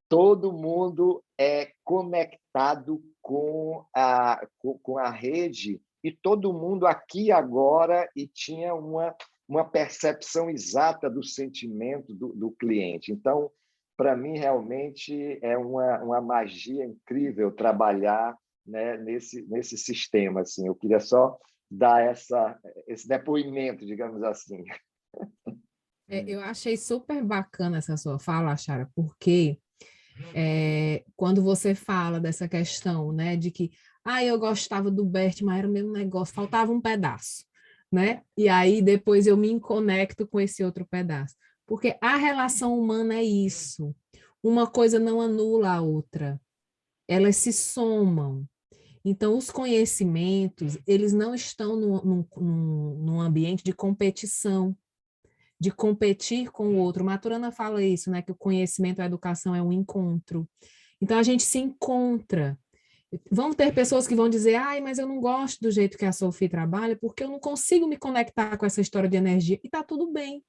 todo mundo é conectado com a rede e todo mundo aqui agora e tinha uma percepção exata do sentimento do cliente. Então, para mim, realmente é uma magia incrível trabalhar, né, nesse sistema. Assim. Eu queria só dar esse depoimento, digamos assim. Eu achei super bacana essa sua fala, Chara, porque quando você fala dessa questão, né, de que eu gostava do Bert, mas era o mesmo negócio, faltava um pedaço, né? E aí depois eu me conecto com esse outro pedaço. Porque a relação humana é isso. Uma coisa não anula a outra. Elas se somam. Então, os conhecimentos, eles não estão num ambiente de competição, de competir com o outro. Maturana fala isso, né? Que o conhecimento, a educação é um encontro. Então, a gente se encontra. Vão ter pessoas que vão dizer, mas eu não gosto do jeito que a Sophie trabalha, porque eu não consigo me conectar com essa história de energia. E está tudo bem.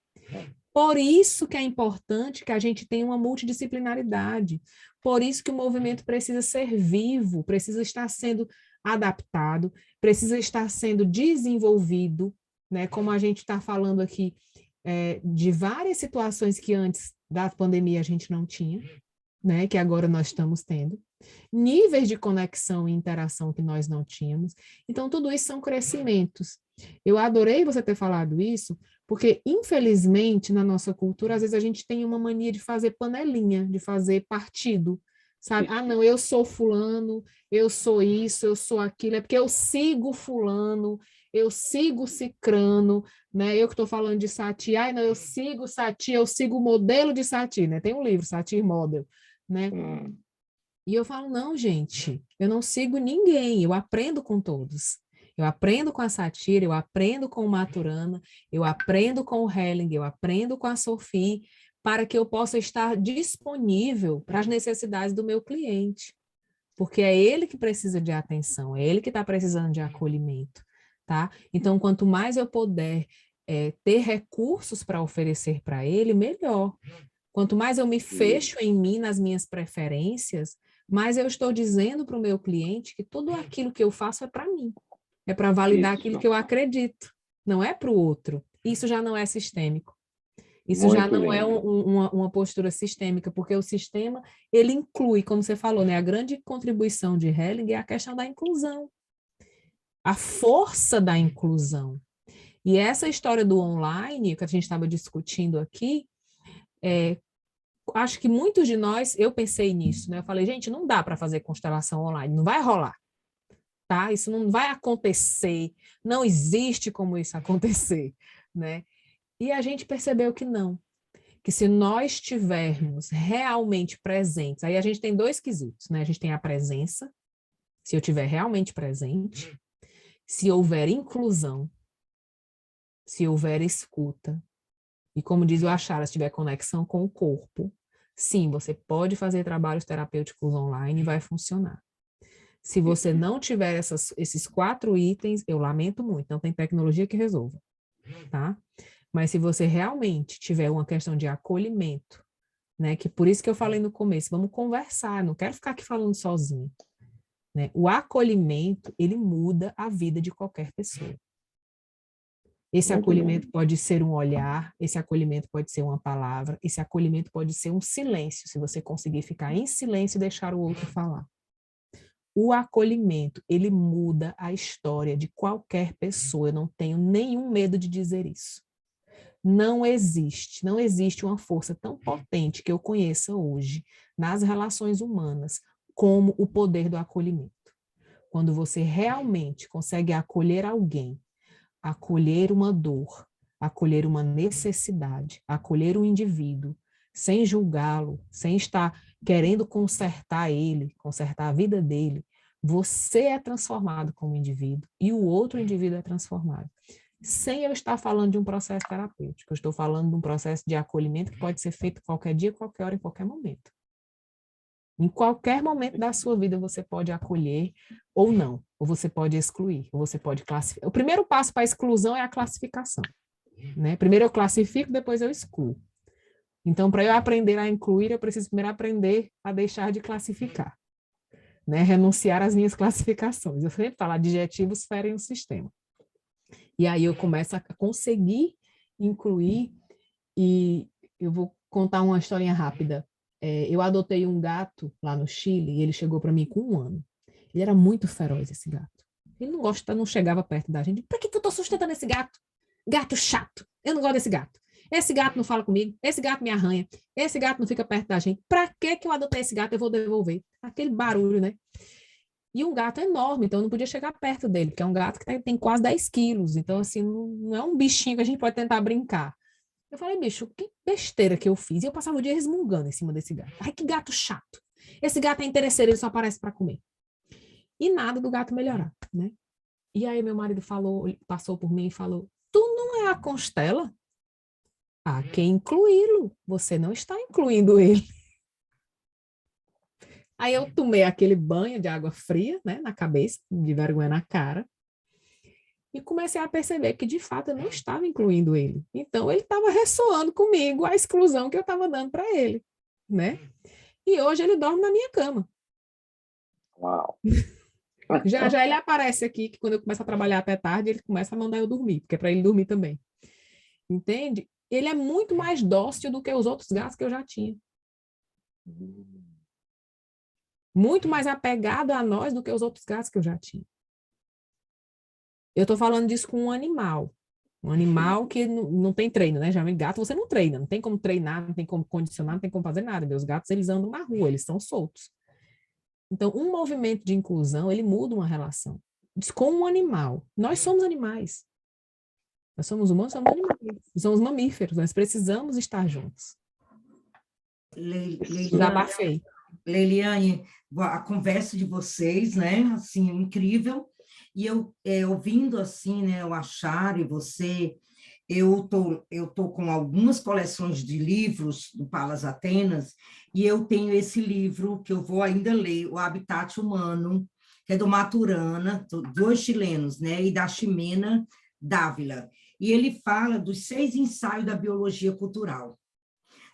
Por isso que é importante que a gente tenha uma multidisciplinaridade. Por isso que o movimento precisa ser vivo, precisa estar sendo adaptado, precisa estar sendo desenvolvido, né? Como a gente está falando aqui, de várias situações que antes da pandemia a gente não tinha, né? Que agora nós estamos tendo. Níveis de conexão e interação que nós não tínhamos. Então, tudo isso são crescimentos. Eu adorei você ter falado isso, porque, infelizmente, na nossa cultura, às vezes a gente tem uma mania de fazer panelinha, de fazer partido, sabe? Não, eu sou fulano, eu sou isso, eu sou aquilo, é porque eu sigo fulano, eu sigo cicrano, né? Eu que estou falando de Sati, não, eu sigo Sati, eu sigo o modelo de Sati, né? Tem um livro, Sati Model, né? E eu falo, não, gente, eu não sigo ninguém, eu aprendo com todos. Eu aprendo com a Satira, eu aprendo com o Maturana, eu aprendo com o Helling, eu aprendo com a Sophie, para que eu possa estar disponível para as necessidades do meu cliente. Porque é ele que precisa de atenção, é ele que está precisando de acolhimento, tá? Então, quanto mais eu puder ter recursos para oferecer para ele, melhor. Quanto mais eu me fecho em mim, nas minhas preferências, mais eu estou dizendo para o meu cliente que tudo aquilo que eu faço é para mim. É para validar aquilo que eu acredito, não é para o outro. Isso já não é sistêmico. Isso já não é uma postura sistêmica, porque o sistema, ele inclui, como você falou, né, a grande contribuição de Helling é a questão da inclusão, a força da inclusão. E essa história do online, que a gente estava discutindo aqui, acho que muitos de nós, eu pensei nisso, né? Eu falei, gente, não dá para fazer constelação online, não vai rolar. Tá? Isso não vai acontecer, não existe como isso acontecer, né? E a gente percebeu que não, que se nós estivermos realmente presentes, aí a gente tem dois quesitos, né? A gente tem a presença, se eu estiver realmente presente, se houver inclusão, se houver escuta, e como diz o Achara, se tiver conexão com o corpo, sim, você pode fazer trabalhos terapêuticos online e vai funcionar. Se você não tiver esses 4 itens, eu lamento muito, não tem tecnologia que resolva, tá? Mas se você realmente tiver uma questão de acolhimento, né, que por isso que eu falei no começo, vamos conversar, não quero ficar aqui falando sozinho, né? O acolhimento, ele muda a vida de qualquer pessoa. Esse acolhimento pode ser um olhar, esse acolhimento pode ser uma palavra, esse acolhimento pode ser um silêncio, se você conseguir ficar em silêncio e deixar o outro falar. O acolhimento, ele muda a história de qualquer pessoa. Eu não tenho nenhum medo de dizer isso. Não existe uma força tão potente que eu conheça hoje nas relações humanas como o poder do acolhimento. Quando você realmente consegue acolher alguém, acolher uma dor, acolher uma necessidade, acolher um indivíduo, sem julgá-lo, sem estar querendo consertar ele, consertar a vida dele, você é transformado como indivíduo e o outro indivíduo é transformado. Sem eu estar falando de um processo terapêutico, eu estou falando de um processo de acolhimento que pode ser feito qualquer dia, qualquer hora, em qualquer momento. Em qualquer momento da sua vida você pode acolher ou não, ou você pode excluir, ou você pode classificar. O primeiro passo para a exclusão é a classificação, né? Primeiro eu classifico, depois eu excluo. Então, para eu aprender a incluir, eu preciso primeiro aprender a deixar de classificar. né? Renunciar às minhas classificações. Eu sempre falo, adjetivos ferem o sistema. E aí eu começo a conseguir incluir, e eu vou contar uma historinha rápida. Eu adotei um gato lá no Chile e ele chegou para mim com 1 ano. Ele era muito feroz, esse gato. Ele não chegava perto da gente. Para que eu estou sustentando esse gato? Gato chato. Eu não gosto desse gato. Esse gato não fala comigo. Esse gato me arranha. Esse gato não fica perto da gente. Para que eu adotei esse gato? Eu vou devolver. Aquele barulho, né? E um gato enorme, então eu não podia chegar perto dele, porque é um gato que tem quase 10 quilos. Então, assim, não é um bichinho que a gente pode tentar brincar. Eu falei, bicho, que besteira que eu fiz. E eu passava o dia resmungando em cima desse gato. Ai, que gato chato. Esse gato é interesseiro, ele só aparece para comer. E nada do gato melhorar, né? E aí meu marido passou por mim e falou, tu não é a Constela? Há que incluí-lo. Você não está incluindo ele. Aí eu tomei aquele banho de água fria, né, na cabeça, de vergonha na cara, e comecei a perceber que, de fato, eu não estava incluindo ele. Então, ele estava ressoando comigo a exclusão que eu estava dando para ele, né? E hoje ele dorme na minha cama. Uau! Já já ele aparece aqui, que quando eu começo a trabalhar até tarde, ele começa a mandar eu dormir, porque é para ele dormir também. Entende? Ele é muito mais dócil do que os outros gatos que eu já tinha. Muito mais apegado a nós do que os outros gatos que eu já tinha. Eu estou falando disso com um animal que não tem treino, né? Geralmente gato você não treina, não tem como treinar, não tem como condicionar, não tem como fazer nada. Meus gatos, eles andam na rua, eles estão soltos. Então, um movimento de inclusão, ele muda uma relação. Diz com um animal. Nós somos animais. Nós somos humanos, somos animais. Somos mamíferos, nós precisamos estar juntos. Desabafei. Leiliane, a conversa de vocês, né, assim, incrível, e eu, ouvindo, assim, né, o Achara e você, eu tô com algumas coleções de livros do Palas Atenas, e eu tenho esse livro que eu vou ainda ler, O Habitat Humano, que é do Maturana, dois chilenos, né, e da Ximena Dávila, e ele fala dos 6 ensaios da biologia cultural,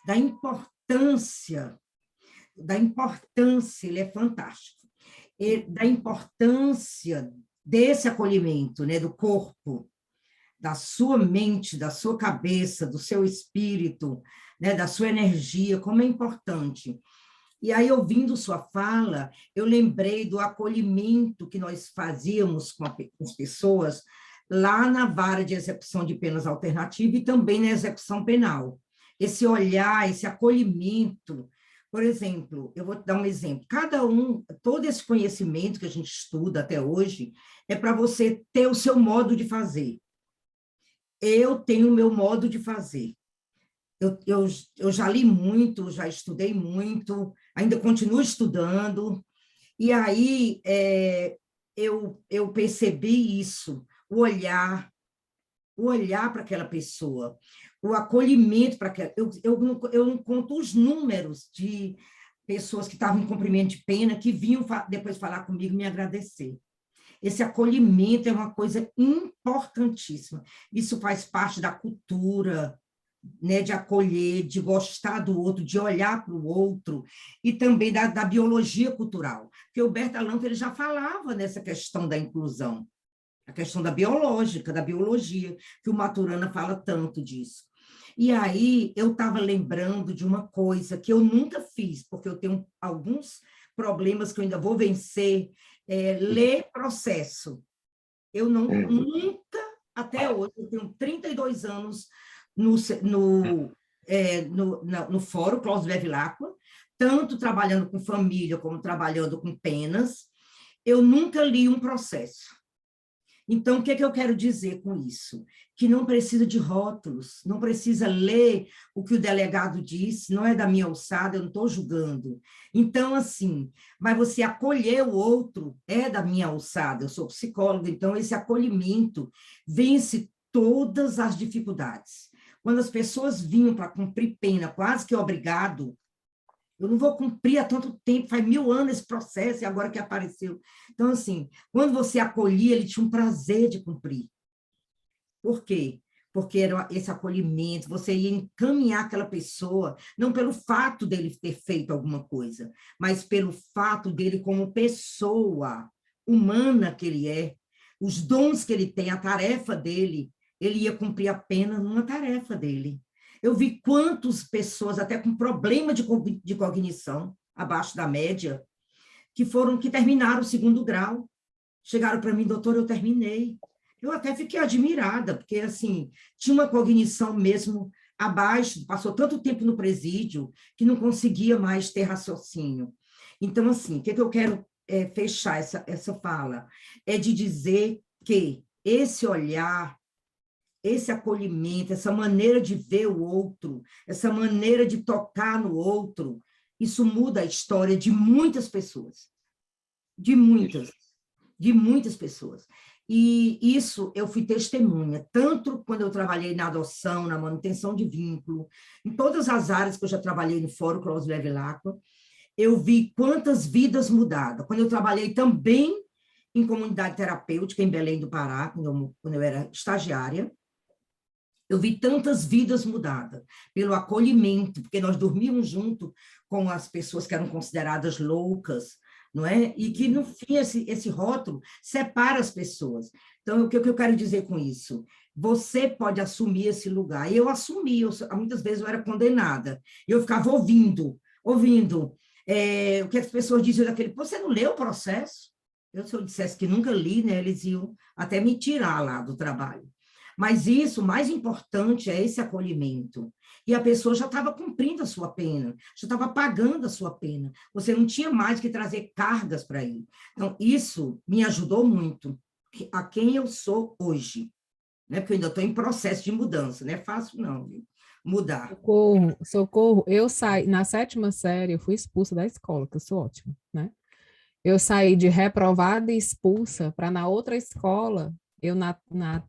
da importância, ele é fantástico, da importância desse acolhimento, né, do corpo, da sua mente, da sua cabeça, do seu espírito, né, da sua energia, como é importante. E aí, ouvindo sua fala, eu lembrei do acolhimento que nós fazíamos com as pessoas lá na vara de execução de penas alternativas e também na execução penal. Esse olhar, esse acolhimento. Por exemplo, eu vou te dar um exemplo. Todo esse conhecimento que a gente estuda até hoje é para você ter o seu modo de fazer. Eu tenho o meu modo de fazer. Eu já li muito, já estudei muito, ainda continuo estudando, e aí eu percebi isso, o olhar para aquela pessoa, o acolhimento para aquela... Eu não conto os números de pessoas que estavam em cumprimento de pena, que vinham depois falar comigo, me agradecer. Esse acolhimento é uma coisa importantíssima. Isso faz parte da cultura, né, de acolher, de gostar do outro, de olhar para o outro, e também da biologia cultural. Porque o Berta Lanfer, ele já falava nessa questão da inclusão, a questão da biológica, da biologia, que o Maturana fala tanto disso. E aí, eu estava lembrando de uma coisa que eu nunca fiz, porque eu tenho alguns problemas que eu ainda vou vencer, ler processo. Eu nunca, até hoje, eu tenho 32 anos no Fórum Klaus Bevilacqua, tanto trabalhando com família como trabalhando com penas, eu nunca li um processo. Então, o que eu quero dizer com isso? Que não precisa de rótulos, não precisa ler o que o delegado disse, não é da minha alçada, eu não estou julgando. Então, assim, mas você acolher o outro é da minha alçada, eu sou psicóloga, então esse acolhimento vence todas as dificuldades. Quando as pessoas vinham para cumprir pena, quase que obrigado, eu não vou cumprir há tanto tempo, faz 1000 anos esse processo, e agora que apareceu. Então, assim, quando você acolhia, ele tinha um prazer de cumprir. Por quê? porque era esse acolhimento, você ia encaminhar aquela pessoa, não pelo fato dele ter feito alguma coisa, mas pelo fato dele como pessoa humana que ele é, os dons que ele tem, a tarefa dele, ele ia cumprir apenas numa tarefa dele. Eu vi quantas pessoas, até com problema de cognição, abaixo da média, que terminaram o 2º grau, chegaram para mim, doutor, eu terminei. Eu até fiquei admirada, porque, assim, tinha uma cognição mesmo abaixo, passou tanto tempo no presídio, que não conseguia mais ter raciocínio. Então, assim, o que eu quero fechar essa fala? É de dizer que esse olhar, esse acolhimento, essa maneira de ver o outro, essa maneira de tocar no outro, isso muda a história de muitas pessoas. De muitas pessoas. E isso eu fui testemunha, tanto quando eu trabalhei na adoção, na manutenção de vínculo, em todas as áreas que eu já trabalhei no Fórum Klaus Bevilacqua, eu vi quantas vidas mudadas. Quando eu trabalhei também em comunidade terapêutica em Belém do Pará, quando eu era estagiária, eu vi tantas vidas mudadas pelo acolhimento, porque nós dormíamos junto com as pessoas que eram consideradas loucas, não é? E que, no fim, esse rótulo separa as pessoas. Então, o que eu quero dizer com isso? Você pode assumir esse lugar. E eu assumi, muitas vezes eu era condenada. Eu ficava ouvindo o que as pessoas diziam daquele, você não leu o processo? Se eu dissesse que nunca li, né, eles iam até me tirar lá do trabalho. Mas isso, o mais importante é esse acolhimento. E a pessoa já estava cumprindo a sua pena, já estava pagando a sua pena. Você não tinha mais que trazer cargas para ir. Então, isso me ajudou muito a quem eu sou hoje. Né? Porque eu ainda estou em processo de mudança, não é fácil não, viu? Mudar. Socorro, socorro. Eu saí, na 7ª série, eu fui expulsa da escola, que eu sou ótima, né? Eu saí de reprovada e expulsa para na outra escola, eu na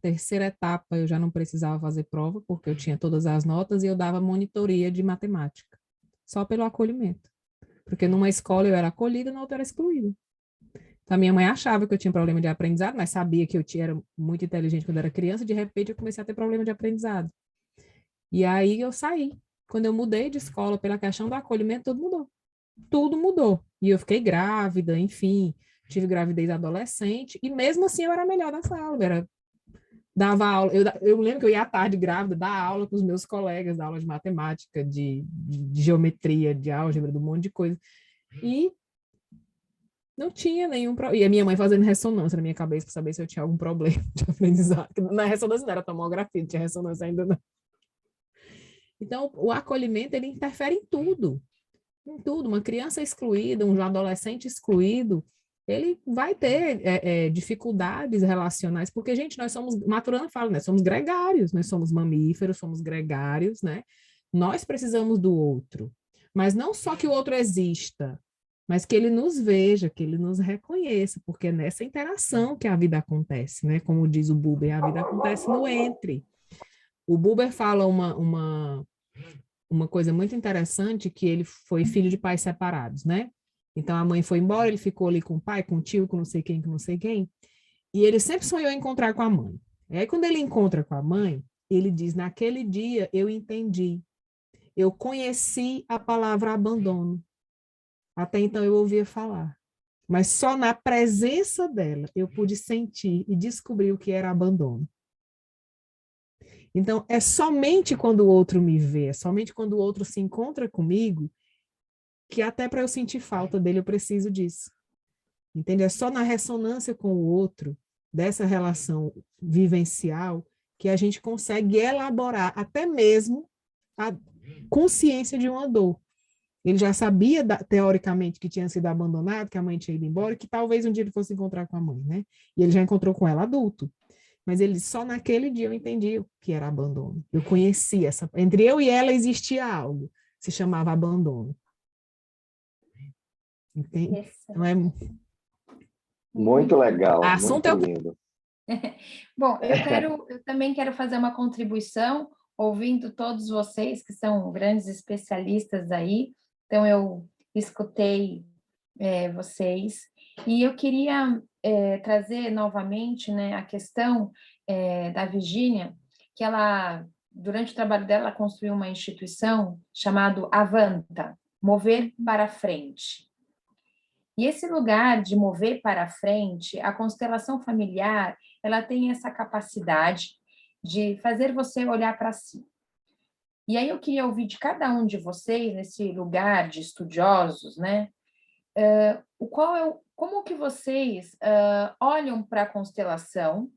3ª etapa, eu já não precisava fazer prova, porque eu tinha todas as notas e eu dava monitoria de matemática, só pelo acolhimento. Porque numa escola eu era acolhida, na outra eu era excluída. Então, a minha mãe achava que eu tinha problema de aprendizado, mas sabia que eu era muito inteligente quando eu era criança, de repente eu comecei a ter problema de aprendizado. E aí eu saí. Quando eu mudei de escola pela questão do acolhimento, tudo mudou. Tudo mudou. E eu fiquei grávida, enfim, tive gravidez adolescente, e mesmo assim eu era melhor na sala, dava aula, eu lembro que eu ia à tarde grávida, dar aula com os meus colegas, dar aula de matemática, de geometria, de álgebra, de um monte de coisa. E não tinha nenhum problema. E a minha mãe fazendo ressonância na minha cabeça para saber se eu tinha algum problema de aprendizado. Na ressonância não era tomografia, não tinha ressonância ainda não. Então, o acolhimento, ele interfere em tudo. Em tudo. Uma criança excluída, um adolescente excluído, ele vai ter dificuldades relacionais, porque, gente, nós somos, Maturana fala, né? Somos gregários, nós somos mamíferos, somos gregários, né? Nós precisamos do outro. Mas não só que o outro exista, mas que ele nos veja, que ele nos reconheça, porque é nessa interação que a vida acontece, né? Como diz o Buber, a vida acontece no entre. O Buber fala uma coisa muito interessante, que ele foi filho de pais separados, né? Então, a mãe foi embora, ele ficou ali com o pai, com o tio, com não sei quem, e ele sempre sonhou em encontrar com a mãe. E aí, quando ele encontra com a mãe, ele diz, naquele dia eu entendi, eu conheci a palavra abandono. Até então eu ouvia falar, mas só na presença dela eu pude sentir e descobrir o que era abandono. Então, é somente quando o outro me vê, é somente quando o outro se encontra comigo, que até para eu sentir falta dele eu preciso disso. Entende? É só na ressonância com o outro, dessa relação vivencial, que a gente consegue elaborar até mesmo a consciência de uma dor. Ele já sabia, teoricamente, que tinha sido abandonado, que a mãe tinha ido embora, que talvez um dia ele fosse encontrar com a mãe, né? E ele já encontrou com ela adulto. Mas ele só naquele dia eu entendi o que era abandono. Eu conhecia entre eu e ela existia algo, se chamava abandono. Entende? Então é muito legal, assunto muito lindo. Bom, eu também quero fazer uma contribuição, ouvindo todos vocês que são grandes especialistas aí. Então eu escutei vocês e eu queria trazer novamente, né, a questão da Virgínia, que ela, durante o trabalho dela, ela construiu uma instituição chamada Avanta, Mover para Frente. E esse lugar de mover para frente, a constelação familiar, ela tem essa capacidade de fazer você olhar para si. E aí eu queria ouvir de cada um de vocês, nesse lugar de estudiosos, né? Como que vocês olham para a constelação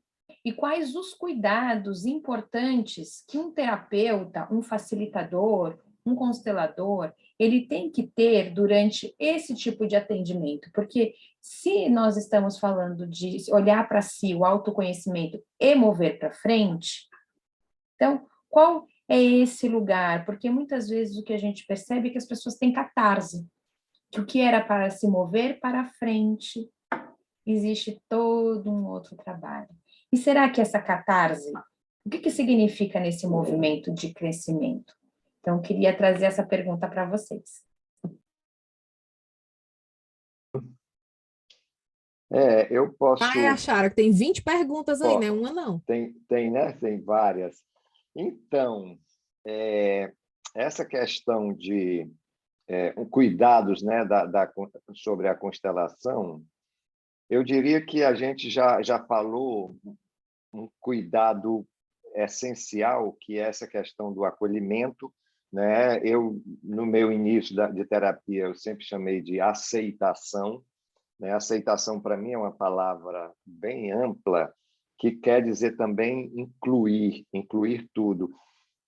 e quais os cuidados importantes que um terapeuta, um facilitador, um constelador, ele tem que ter durante esse tipo de atendimento? Porque se nós estamos falando de olhar para si, o autoconhecimento e mover para frente, então, qual é esse lugar? Porque muitas vezes o que a gente percebe é que as pessoas têm catarse, que o que era para se mover para frente, existe todo um outro trabalho. E será que essa catarse, o que significa nesse movimento de crescimento? Então, eu queria trazer essa pergunta para vocês. Eu posso... Achara que tem 20 perguntas aí, né? Uma não. Tem, né? Tem várias. Então, essa questão de cuidados, né, sobre a constelação, eu diria que a gente já falou um cuidado essencial, que é essa questão do acolhimento, né? Eu, no meu início de terapia, eu sempre chamei de aceitação, né? Aceitação, para mim, é uma palavra bem ampla, que quer dizer também incluir tudo.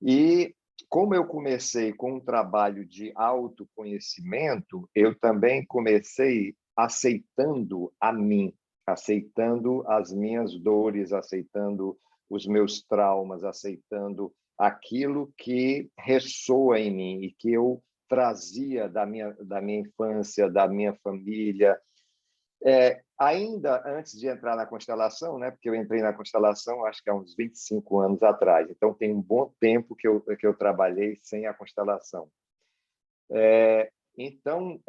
E como eu comecei com um trabalho de autoconhecimento, eu também comecei aceitando a mim, aceitando as minhas dores, aceitando os meus traumas, aceitando aquilo que ressoa em mim e que eu trazia da minha infância, da minha família. Ainda antes de entrar na constelação, né, porque eu entrei na constelação acho que há uns 25 anos atrás, então tem um bom tempo que eu trabalhei sem a constelação. Então,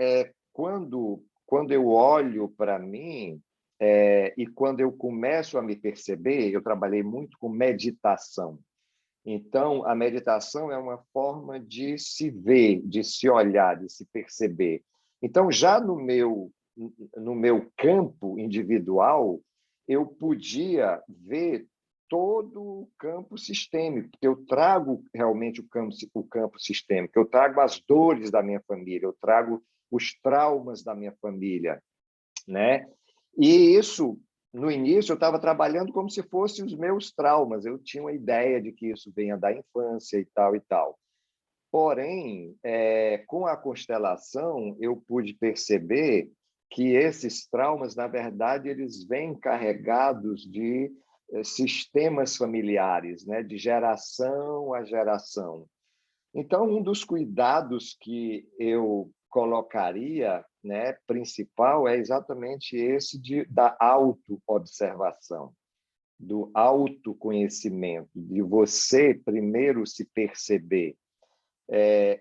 quando eu olho para mim e quando eu começo a me perceber, eu trabalhei muito com meditação. Então, a meditação é uma forma de se ver, de se olhar, de se perceber. Então, já no meu campo individual, eu podia ver todo o campo sistêmico, porque eu trago realmente o campo sistêmico, eu trago as dores da minha família, eu trago os traumas da minha família, né? E isso, no início, eu estava trabalhando como se fossem os meus traumas, eu tinha uma ideia de que isso venha da infância e tal e tal. Porém, com a constelação, eu pude perceber que esses traumas, na verdade, eles vêm carregados de sistemas familiares, né? De geração a geração. Então, um dos cuidados que eu colocaria, né, principal, é exatamente esse da autoobservação, do autoconhecimento, de você primeiro se perceber,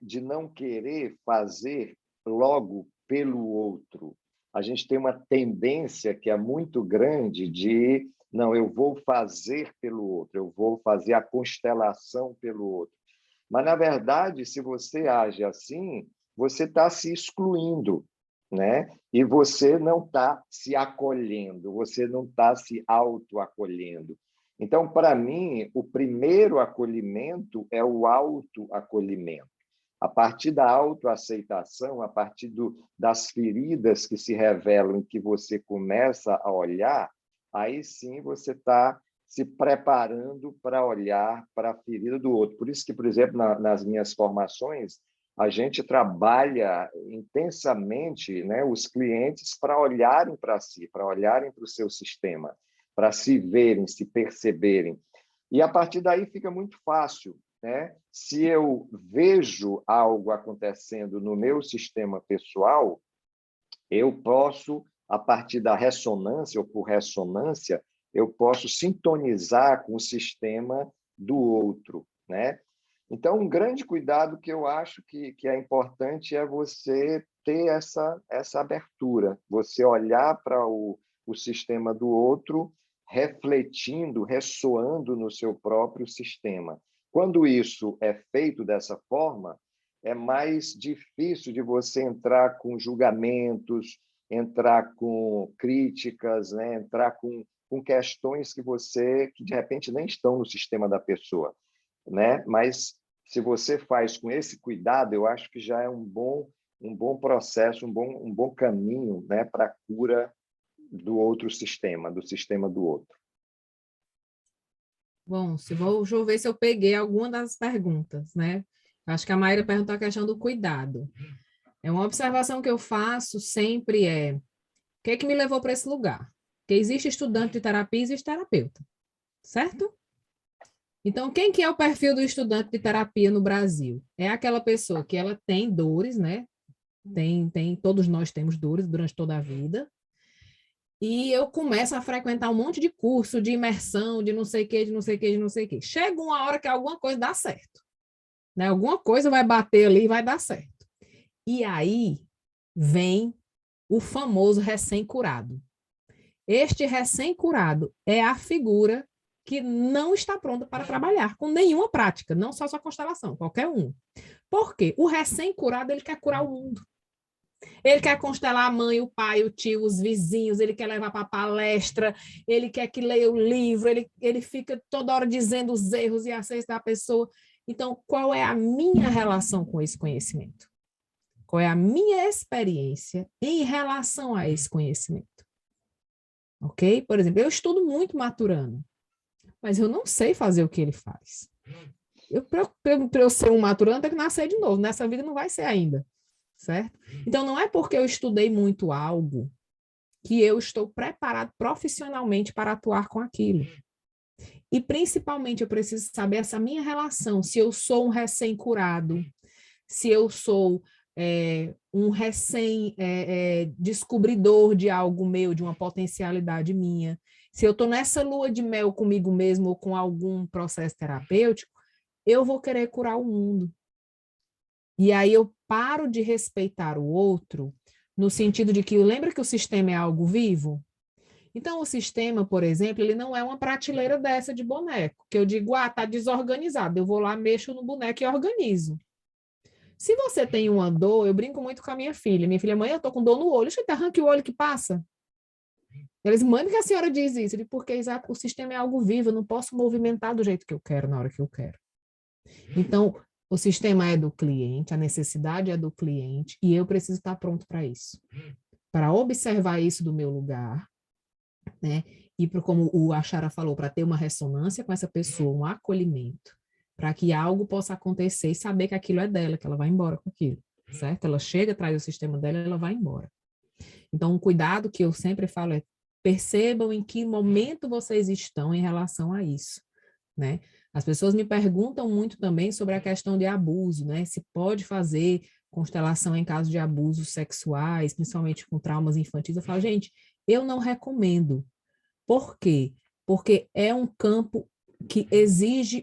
de não querer fazer logo pelo outro. A gente tem uma tendência que é muito grande de, não, eu vou fazer pelo outro, eu vou fazer a constelação pelo outro. Mas, na verdade, se você age assim, você está se excluindo, né? E você não está se acolhendo, você não está se autoacolhendo. Então, para mim, o primeiro acolhimento é o autoacolhimento. A partir da autoaceitação, a partir das feridas que se revelam e que você começa a olhar, aí sim você está se preparando para olhar para a ferida do outro. Por isso que, por exemplo, nas minhas formações, a gente trabalha intensamente, né, os clientes para olharem para si, para olharem para o seu sistema, para se verem, se perceberem. E, a partir daí, fica muito fácil, né? Se eu vejo algo acontecendo no meu sistema pessoal, eu posso, a partir da ressonância ou por ressonância, eu posso sintonizar com o sistema do outro, né? Então, um grande cuidado que eu acho que é importante é você ter essa abertura, você olhar para o sistema do outro refletindo, ressoando no seu próprio sistema. Quando isso é feito dessa forma, é mais difícil de você entrar com julgamentos, entrar com críticas, né? Entrar com questões que de repente nem estão no sistema da pessoa, né? Mas se você faz com esse cuidado, eu acho que já é um bom processo, um bom caminho, né, para a cura do outro sistema, do sistema do outro. Bom, deixa eu ver se eu peguei alguma das perguntas, né? Acho que a Maíra perguntou a questão do cuidado. Uma observação que eu faço sempre o que é que me levou para esse lugar? Porque existe estudante de terapia e existe terapeuta, certo? Então, quem que é o perfil do estudante de terapia no Brasil? É aquela pessoa que ela tem dores, né? Todos nós temos dores durante toda a vida. E eu começo a frequentar um monte de curso, de imersão, de não sei o quê, de não sei o quê, de não sei o quê. Chega uma hora que alguma coisa dá certo, né? Alguma coisa vai bater ali e vai dar certo. E aí vem o famoso recém-curado. Este recém-curado é a figura que não está pronta para trabalhar com nenhuma prática, não só sua constelação, qualquer um. Por quê? O recém-curado, ele quer curar o mundo. Ele quer constelar a mãe, o pai, o tio, os vizinhos, ele quer levar para palestra, ele quer que leia o livro, ele fica toda hora dizendo os erros e acertos da pessoa. Então, qual é a minha relação com esse conhecimento? Qual é a minha experiência em relação a esse conhecimento? Ok? Por exemplo, eu estudo muito Maturana, mas eu não sei fazer o que ele faz. Para eu ser um Maturana, tem que nascer de novo. Nessa vida não vai ser ainda, certo? Então, não é porque eu estudei muito algo que eu estou preparado profissionalmente para atuar com aquilo. E, principalmente, eu preciso saber essa minha relação, se eu sou um recém-curado, se eu sou um recém-descobridor de algo meu, de uma potencialidade minha, se eu estou nessa lua de mel comigo mesmo ou com algum processo terapêutico, eu vou querer curar o mundo. E aí eu paro de respeitar o outro, no sentido de que, lembra que o sistema é algo vivo? Então, o sistema, por exemplo, ele não é uma prateleira dessa de boneco, que eu digo, tá desorganizado, eu vou lá, mexo no boneco e organizo. Se você tem uma dor, eu brinco muito com a minha filha. Minha filha, mãe, eu tô com dor no olho. Deixa eu te arranque o olho que passa. Eles, mãe, por que a senhora diz isso? Eu digo, porque o sistema é algo vivo, eu não posso movimentar do jeito que eu quero, na hora que eu quero. Então, o sistema é do cliente, a necessidade é do cliente, e eu preciso estar pronto para isso. Para observar isso do meu lugar, né? E como o Achara falou, para ter uma ressonância com essa pessoa, um acolhimento, para que algo possa acontecer e saber que aquilo é dela, que ela vai embora com aquilo, certo? Ela chega, traz o sistema dela e ela vai embora. Então, um cuidado que eu sempre falo é percebam em que momento vocês estão em relação a isso, né? As pessoas me perguntam muito também sobre a questão de abuso, né? Se pode fazer constelação em caso de abusos sexuais, principalmente com traumas infantis. Eu falo, gente, eu não recomendo. Por quê? Porque é um campo que exige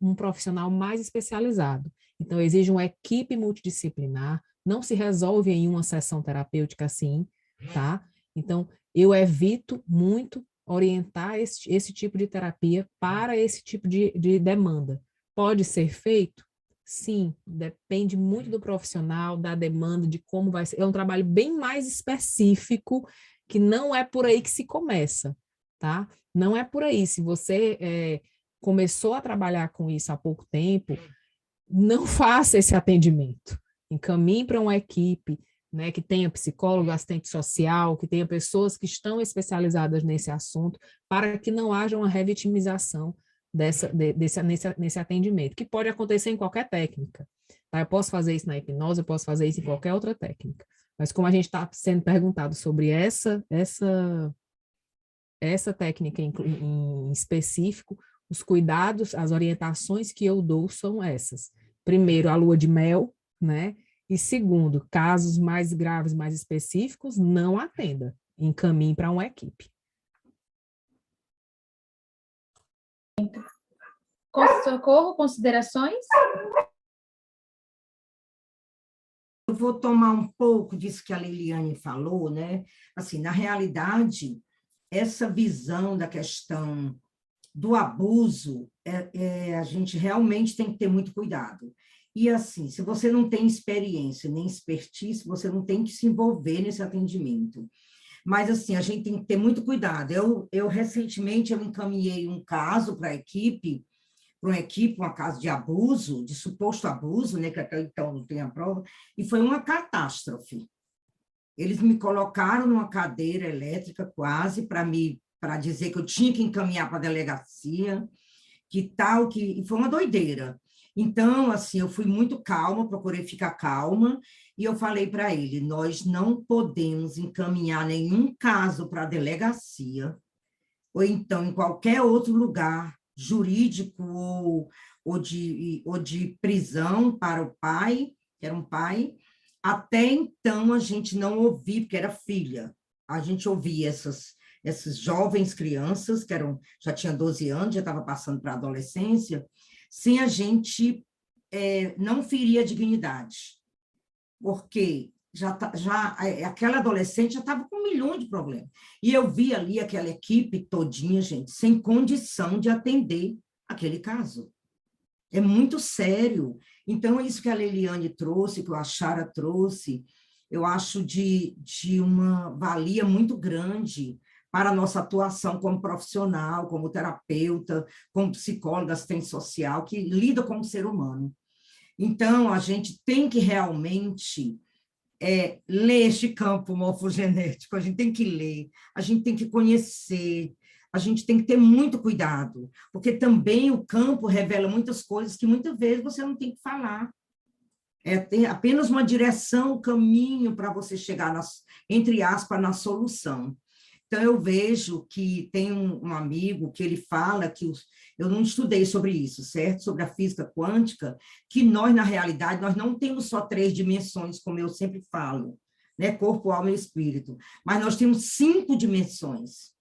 um profissional mais especializado. Então, exige uma equipe multidisciplinar, não se resolve em uma sessão terapêutica assim, tá? Então, eu evito muito orientar esse tipo de terapia para esse tipo de demanda. Pode ser feito? Sim, depende muito do profissional, da demanda, de como vai ser. É um trabalho bem mais específico, que não é por aí que se começa, tá? Não é por aí. Se você começou a trabalhar com isso há pouco tempo, não faça esse atendimento. Encaminhe para uma equipe, né, que tenha psicólogo, assistente social, que tenha pessoas que estão especializadas nesse assunto, para que não haja uma revitimização nesse atendimento, que pode acontecer em qualquer técnica. Tá? Eu posso fazer isso na hipnose, eu posso fazer isso em qualquer outra técnica. Mas como a gente está sendo perguntado sobre essa técnica em específico, os cuidados, as orientações que eu dou são essas. Primeiro, a lua de mel, né? E segundo, casos mais graves, mais específicos, não atenda. Encaminhe para uma equipe. Socorro, considerações? Eu vou tomar um pouco disso que a Liliane falou, né? Assim, na realidade, essa visão da questão do abuso, a gente realmente tem que ter muito cuidado. E assim, se você não tem experiência nem expertise, você não tem que se envolver nesse atendimento. Mas assim, a gente tem que ter muito cuidado. Recentemente eu encaminhei um caso para uma equipe, um caso de abuso, de suposto abuso, né, que até então não tem a prova, e foi uma catástrofe. Eles me colocaram numa cadeira elétrica quase para dizer que eu tinha que encaminhar para a delegacia, e foi uma doideira. Então, assim, eu fui muito calma, procurei ficar calma, e eu falei para ele, nós não podemos encaminhar nenhum caso para a delegacia, ou então em qualquer outro lugar jurídico ou de prisão para o pai, que era um pai. Até então, a gente não ouvia, porque era filha, a gente ouvia essas jovens crianças, já tinham 12 anos, já estava passando para a adolescência, sem a gente não ferir a dignidade, porque aquela adolescente já estava com milhões de problemas. E eu vi ali aquela equipe todinha, gente, sem condição de atender aquele caso. É muito sério. Então, isso que a Leiliane trouxe, que o Achara trouxe, eu acho de uma valia muito grande para a nossa atuação como profissional, como terapeuta, como psicóloga, assistente social, que lida com o ser humano. Então, a gente tem que realmente ler este campo morfogenético, a gente tem que ler, a gente tem que conhecer, a gente tem que ter muito cuidado, porque também o campo revela muitas coisas que muitas vezes você não tem que falar. Tem apenas uma direção, um caminho para você chegar, entre aspas, na solução. Então, eu vejo que tem um amigo que ele fala que eu não estudei sobre isso, certo? Sobre a física quântica, que nós, na realidade, nós não temos só 3 dimensões, como eu sempre falo, né? Corpo, alma e espírito, mas nós temos 5 dimensões.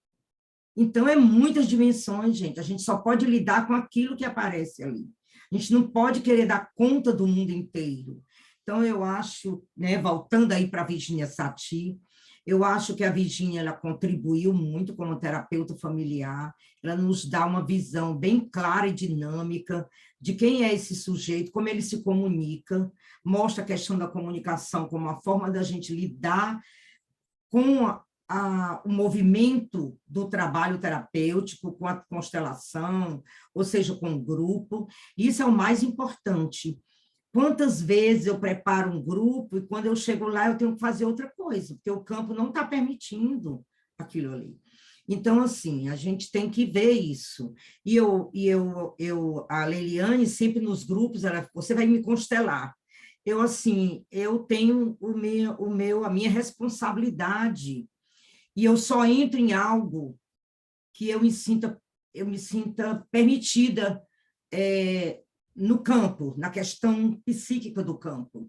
Então, é muitas dimensões, gente. A gente só pode lidar com aquilo que aparece ali. A gente não pode querer dar conta do mundo inteiro. Então, eu acho, né, voltando aí para a Virginia Satir, eu acho que a Virginia ela contribuiu muito como terapeuta familiar, ela nos dá uma visão bem clara e dinâmica de quem é esse sujeito, como ele se comunica, mostra a questão da comunicação como uma forma da gente lidar com o movimento do trabalho terapêutico, com a constelação, ou seja, com o grupo. Isso é o mais importante. Quantas vezes eu preparo um grupo e quando eu chego lá eu tenho que fazer outra coisa, porque o campo não está permitindo aquilo ali. Então, assim, a gente tem que ver isso. E a Leiliane, sempre nos grupos, você vai me constelar. Eu tenho a minha responsabilidade e eu só entro em algo que eu me sinta permitida no campo, na questão psíquica do campo,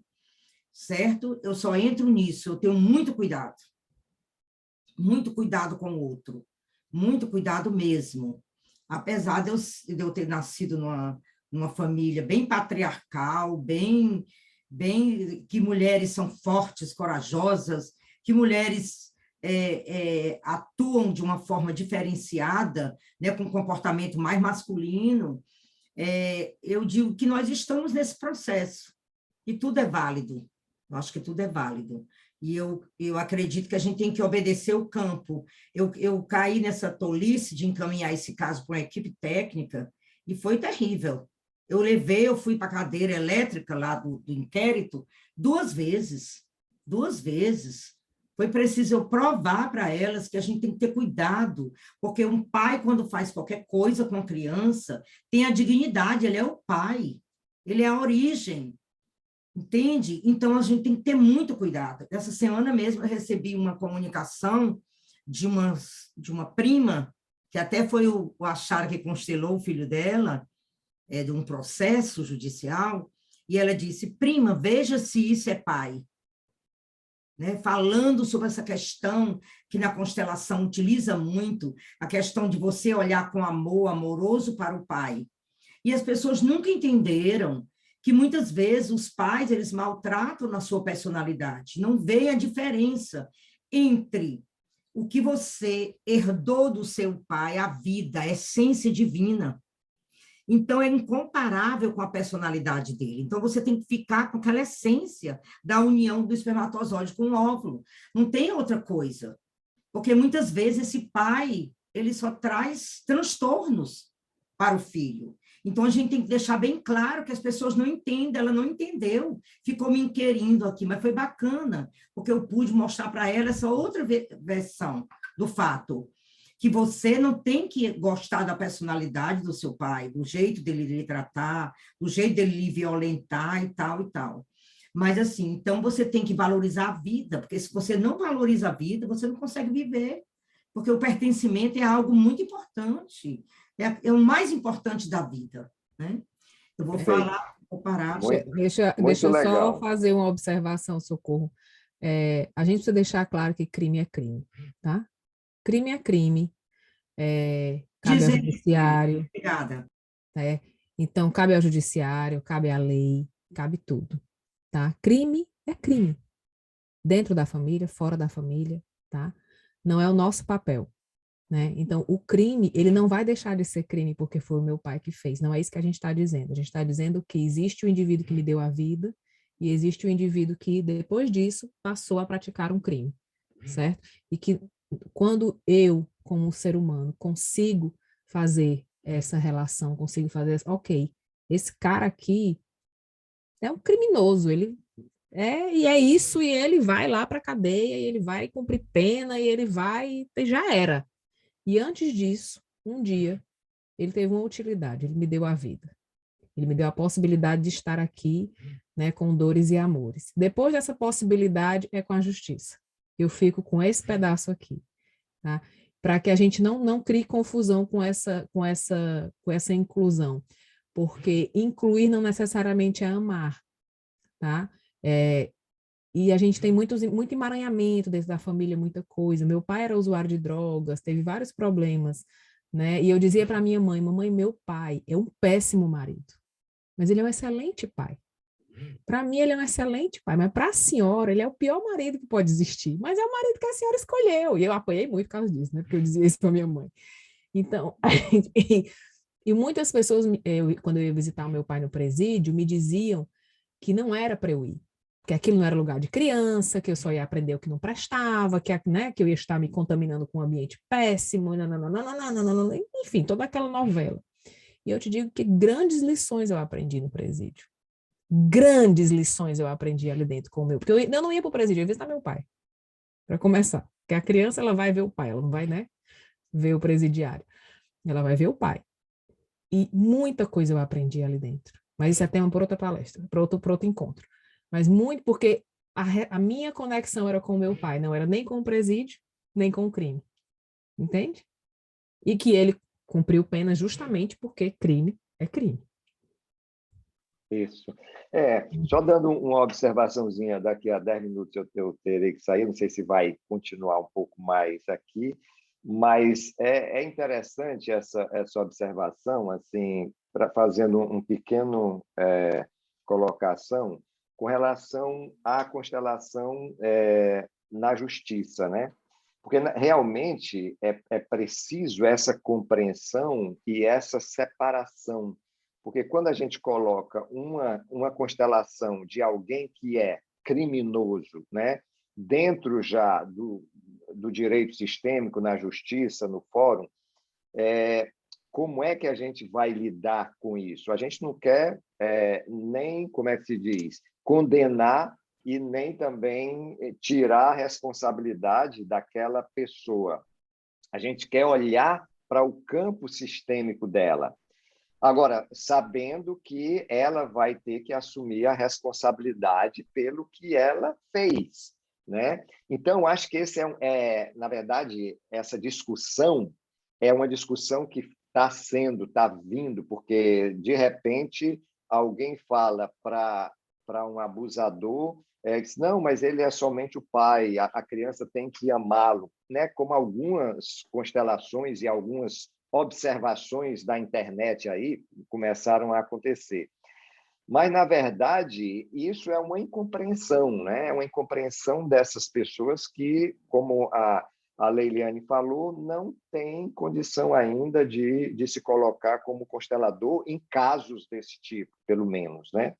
certo? Eu só entro nisso, eu tenho muito cuidado com o outro, muito cuidado mesmo. Apesar de eu ter nascido numa família bem patriarcal, bem que mulheres são fortes, corajosas, que mulheres atuam de uma forma diferenciada, né, com um comportamento mais masculino, eu digo que nós estamos nesse processo, e tudo é válido, eu acho que tudo é válido, e eu acredito que a gente tem que obedecer o campo. Eu caí nessa tolice de encaminhar esse caso para uma equipe técnica, e foi terrível. Eu fui para a cadeira elétrica lá do inquérito 2 vezes, Foi preciso eu provar para elas que a gente tem que ter cuidado, porque um pai, quando faz qualquer coisa com a criança, tem a dignidade, ele é o pai, ele é a origem, entende? Então, a gente tem que ter muito cuidado. Essa semana mesmo, eu recebi uma comunicação de uma prima, que até foi o Achara que constelou o filho dela, de um processo judicial, e ela disse, prima, veja se isso é pai. Né? Falando sobre essa questão que na constelação utiliza muito, a questão de você olhar com amor, amoroso para o pai. E as pessoas nunca entenderam que muitas vezes os pais, eles maltratam na sua personalidade, não veem a diferença entre o que você herdou do seu pai, a vida, a essência divina. Então, é incomparável com a personalidade dele. Então, você tem que ficar com aquela essência da união do espermatozoide com o óvulo. Não tem outra coisa. Porque, muitas vezes, esse pai, ele só traz transtornos para o filho. Então, a gente tem que deixar bem claro que as pessoas não entendem, ela não entendeu, ficou me inquirindo aqui, mas foi bacana, porque eu pude mostrar para ela essa outra versão do fato, que você não tem que gostar da personalidade do seu pai, do jeito dele lhe tratar, do jeito dele lhe violentar e tal e tal. Mas, assim, então você tem que valorizar a vida, porque se você não valoriza a vida, você não consegue viver, porque o pertencimento é algo muito importante, é o mais importante da vida, né? Eu vou falar, vou parar. Deixa eu só fazer uma observação, Socorro. A gente precisa deixar claro que crime é crime, tá? Crime é crime, cabe ao judiciário. Obrigada. Então, cabe ao judiciário, cabe à lei, cabe tudo, tá? Crime é crime, dentro da família, fora da família, tá? Não é o nosso papel, né? Então, o crime, ele não vai deixar de ser crime porque foi o meu pai que fez, não é isso que a gente está dizendo. A gente está dizendo que existe o indivíduo que me deu a vida e existe o indivíduo que, depois disso, passou a praticar um crime, certo? E que quando eu, como ser humano, consigo fazer essa relação, consigo fazer, ok, esse cara aqui é um criminoso, e é isso, e ele vai lá para a cadeia, e ele vai cumprir pena, e ele vai, e já era. E antes disso, um dia, ele teve uma utilidade, ele me deu a vida. Ele me deu a possibilidade de estar aqui, né, com dores e amores. Depois dessa possibilidade, é com a justiça. Eu fico com esse pedaço aqui, tá? Para que a gente não crie confusão com essa inclusão, porque incluir não necessariamente é amar, tá? E a gente tem muito emaranhamento dentro da família, muita coisa. Meu pai era usuário de drogas, teve vários problemas, né? E eu dizia para minha mãe, mamãe, meu pai é um péssimo marido, mas ele é um excelente pai. Para mim, ele é um excelente pai, mas para a senhora, ele é o pior marido que pode existir. Mas é o marido que a senhora escolheu. E eu apanhei muito por causa disso, né? Porque eu dizia isso para minha mãe. Então, e muitas pessoas, quando eu ia visitar o meu pai no presídio, me diziam que não era para eu ir, que aquilo não era lugar de criança, que eu só ia aprender o que não prestava, né, que eu ia estar me contaminando com um ambiente péssimo, enfim, toda aquela novela. E eu te digo que grandes lições eu aprendi no presídio. Grandes lições eu aprendi ali dentro com o meu, porque eu não ia para o presídio, eu ia visitar meu pai, para começar. Porque a criança, ela vai ver o pai, ela não vai, né, ver o presidiário. Ela vai ver o pai. E muita coisa eu aprendi ali dentro. Mas isso é tema para outra palestra, para outro encontro. Mas muito porque a minha conexão era com o meu pai, não era nem com o presídio, nem com o crime. Entende? E que ele cumpriu pena justamente porque crime é crime. Isso. Só dando uma observaçãozinha, daqui a 10 minutos eu terei que sair, não sei se vai continuar um pouco mais aqui, mas é interessante essa observação, assim, fazendo um pequeno colocação com relação à constelação na justiça, né? Porque realmente é preciso essa compreensão e essa separação. Porque quando a gente coloca uma constelação de alguém que é criminoso, né, dentro já do direito sistêmico, na justiça, no fórum, como é que a gente vai lidar com isso? A gente não quer nem, como é que se diz, condenar e nem também tirar a responsabilidade daquela pessoa. A gente quer olhar para o campo sistêmico dela. Agora, sabendo que ela vai ter que assumir a responsabilidade pelo que ela fez, né? Então, acho que esse na verdade, essa discussão é uma discussão que está vindo, porque, de repente, alguém fala para um abusador, diz, não, mas ele é somente o pai, a criança tem que amá-lo, né? Como algumas constelações e algumas observações da internet aí começaram a acontecer. Mas, na verdade, isso é uma incompreensão, né? É uma incompreensão dessas pessoas que, como a Leiliane falou, não tem condição ainda de se colocar como constelador em casos desse tipo, pelo menos, né?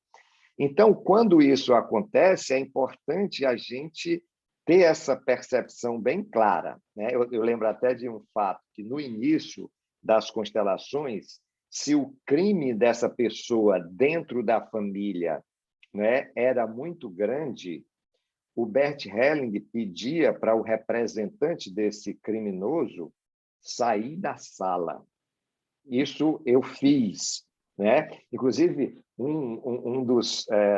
Então, quando isso acontece, é importante a gente ter essa percepção bem clara, né? Eu lembro até de um fato que, no início das constelações, se o crime dessa pessoa dentro da família, né, era muito grande, o Bert Helling pedia para o representante desse criminoso sair da sala. Isso eu fiz, né? Inclusive,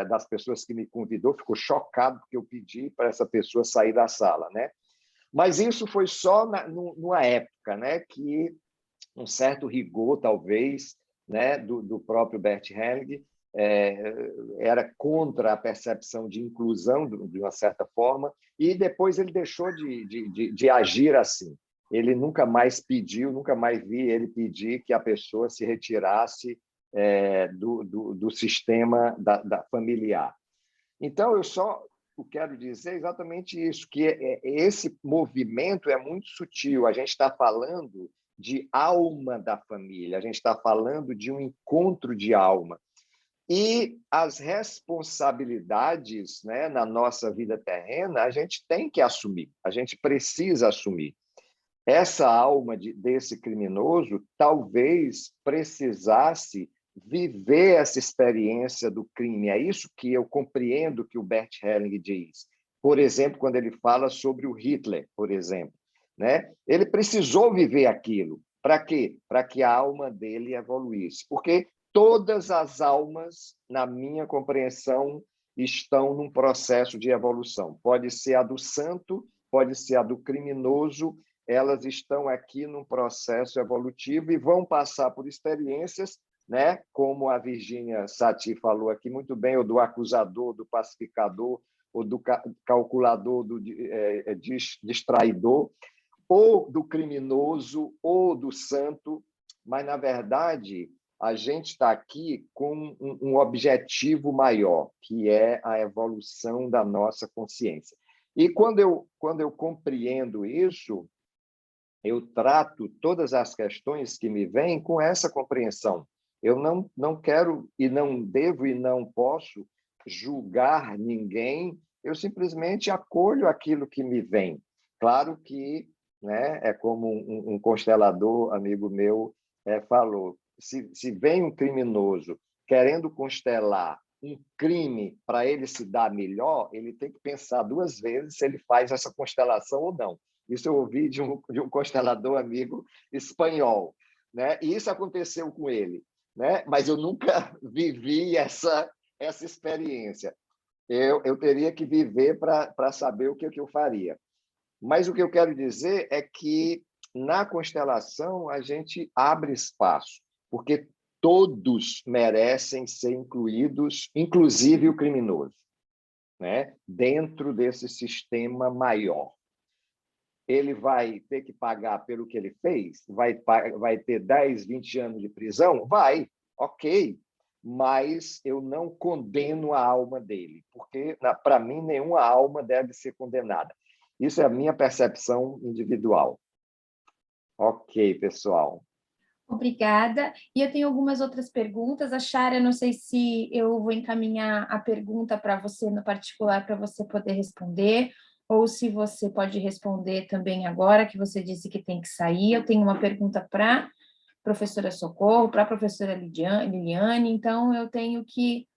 das pessoas que me convidou ficou chocado porque eu pedi para essa pessoa sair da sala, né? Mas isso foi só numa época, né, que um certo rigor, talvez, né, do próprio Bert Helling era contra a percepção de inclusão, de uma certa forma, e depois ele deixou de agir assim. Ele nunca mais pediu, nunca mais vi ele pedir que a pessoa se retirasse do sistema da familiar. Então, eu só quero dizer exatamente isso, que esse movimento é muito sutil. A gente está falando de alma da família, a gente está falando de um encontro de alma. E as responsabilidades, né, na nossa vida terrena, a gente tem que assumir, a gente precisa assumir. Essa alma desse criminoso talvez precisasse viver essa experiência do crime. É isso que eu compreendo que o Bert Helling diz. Por exemplo, quando ele fala sobre o Hitler, por exemplo, né? Ele precisou viver aquilo. Para quê? Para que a alma dele evoluísse. Porque todas as almas, na minha compreensão, estão num processo de evolução. Pode ser a do santo, pode ser a do criminoso, elas estão aqui num processo evolutivo e vão passar por experiências, né? Como a Virginia Satir falou aqui muito bem, ou do acusador, do pacificador, ou do calculador, do distraidor, ou do criminoso, ou do santo, mas, na verdade, a gente está aqui com um objetivo maior, que é a evolução da nossa consciência. E quando eu compreendo isso, eu trato todas as questões que me vêm com essa compreensão. Eu não quero e não devo e não posso julgar ninguém, eu simplesmente acolho aquilo que me vem. Claro que, né, é como um constelador, amigo meu, falou, se vem um criminoso querendo constelar um crime para ele se dar melhor, ele tem que pensar 2 vezes se ele faz essa constelação ou não. Isso eu ouvi de um constelador amigo espanhol, né? E isso aconteceu com ele, né? Mas eu nunca vivi essa experiência. Eu teria que viver para saber o que eu faria. Mas o que eu quero dizer é que, na constelação, a gente abre espaço, porque todos merecem ser incluídos, inclusive o criminoso, né? Dentro desse sistema maior. Ele vai ter que pagar pelo que ele fez? Vai ter 10, 20 anos de prisão? Vai, ok. Mas eu não condeno a alma dele, porque, para mim, nenhuma alma deve ser condenada. Isso é a minha percepção individual. Ok, pessoal. Obrigada. E eu tenho algumas outras perguntas. A Chara, não sei se eu vou encaminhar a pergunta para você no particular, para você poder responder, ou se você pode responder também agora, que você disse que tem que sair. Eu tenho uma pergunta para a professora Socorro, para a professora Liliane, então eu tenho que...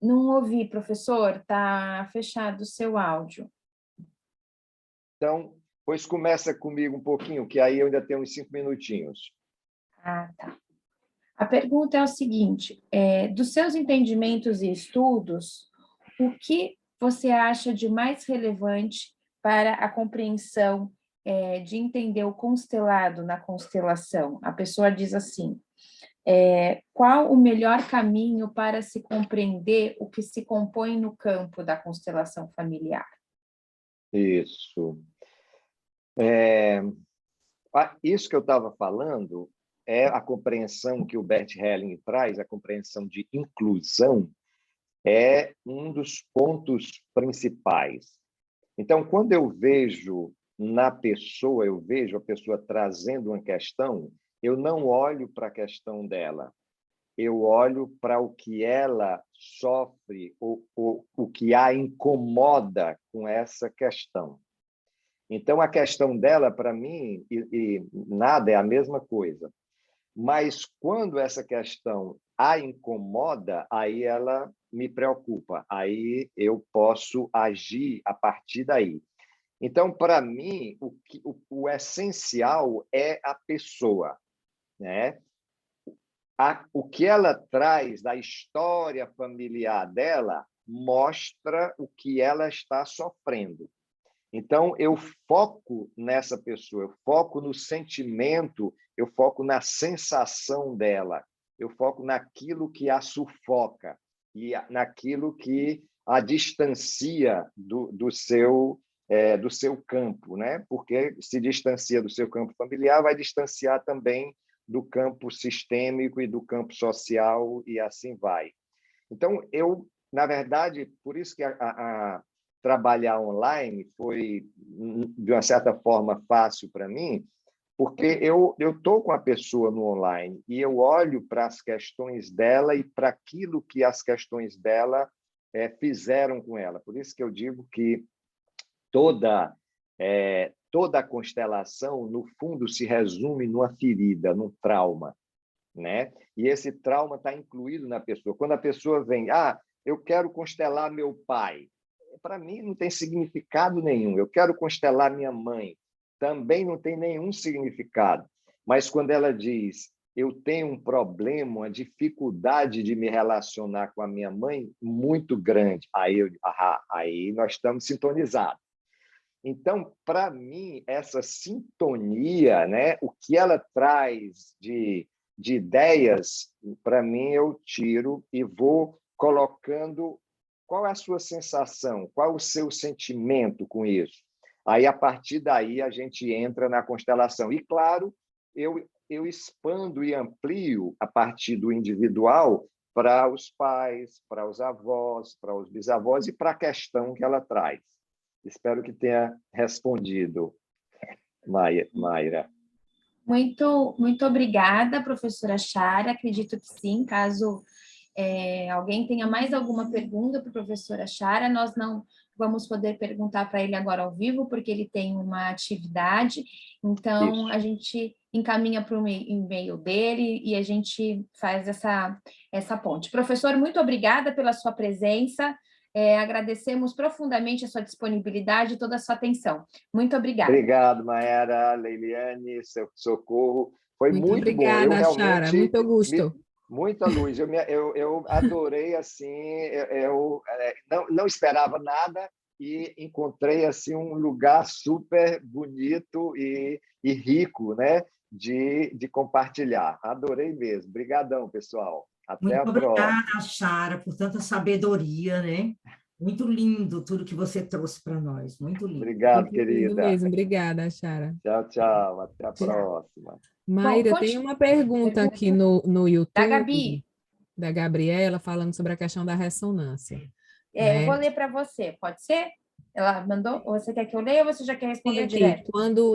Não ouvi, professor, está fechado o seu áudio. Então, pois começa comigo um pouquinho, que aí eu ainda tenho uns 5 minutinhos. Ah, tá. A pergunta é o seguinte, dos seus entendimentos e estudos, o que você acha de mais relevante para a compreensão de entender o constelado na constelação? A pessoa diz assim, qual o melhor caminho para se compreender o que se compõe no campo da constelação familiar? Isso. Isso que eu estava falando é a compreensão que o Bert Helling traz, a compreensão de inclusão, é um dos pontos principais. Então, quando eu vejo na pessoa, eu vejo a pessoa trazendo uma questão, eu não olho para a questão dela, eu olho para o que ela sofre, o que a incomoda com essa questão. Então, a questão dela, para mim, e nada é a mesma coisa. Mas quando essa questão a incomoda, aí ela me preocupa, aí eu posso agir a partir daí. Então, para mim, o essencial é a pessoa, né? O que ela traz da história familiar dela mostra o que ela está sofrendo. Então, eu foco nessa pessoa, eu foco no sentimento, eu foco na sensação dela, eu foco naquilo que a sufoca e naquilo que a distancia do seu campo, né? Porque se distancia do seu campo familiar, vai distanciar também do campo sistêmico e do campo social, e assim vai. Então, na verdade, por isso que trabalhar online foi, de uma certa forma, fácil para mim, porque eu estou com a pessoa no online e eu olho para as questões dela e para aquilo que as questões dela fizeram com ela. Por isso que eu digo que toda a constelação, no fundo, se resume numa ferida, num trauma, né? E esse trauma está incluído na pessoa. Quando a pessoa vem, eu quero constelar meu pai, para mim não tem significado nenhum. Eu quero constelar minha mãe, também não tem nenhum significado. Mas quando ela diz, eu tenho um problema, uma dificuldade de me relacionar com a minha mãe muito grande, aí nós estamos sintonizados. Então, para mim, essa sintonia, né, o que ela traz de ideias, para mim, eu tiro e vou colocando qual é a sua sensação, qual é o seu sentimento com isso. Aí, a partir daí, a gente entra na constelação. E, claro, eu expando e amplio a partir do individual para os pais, para os avós, para os bisavós e para a questão que ela traz. Espero que tenha respondido, Mayra. Muito obrigada, professora Chara. Acredito que sim. Caso alguém tenha mais alguma pergunta para a professora Chara, nós não vamos poder perguntar para ele agora ao vivo, porque ele tem uma atividade. Então, a gente encaminha para o e-mail dele e a gente faz essa ponte. Professor, muito obrigada pela sua presença. Agradecemos profundamente a sua disponibilidade e toda a sua atenção. Muito obrigada. Obrigado, Mayara, Leiliane, seu socorro. Foi muito obrigada, bom. Eu realmente, Chara, muito gosto. Muita luz. Eu adorei, assim, eu não esperava nada e encontrei assim um lugar super bonito e rico, né, de compartilhar. Adorei mesmo. Obrigadão, pessoal. Até a próxima. Muito obrigada, Chara, por tanta sabedoria, né? Muito lindo tudo que você trouxe para nós. Muito lindo. Obrigado, muito querida. Lindo mesmo. Obrigada, Chara. Tchau, tchau. Até a próxima. Mayra, tem uma pergunta aqui no YouTube. Da Gabi. Da Gabriela, falando sobre a questão da ressonância. Eu vou ler para você, pode ser? Ela mandou, ou você quer que eu leia ou você já quer responder direto?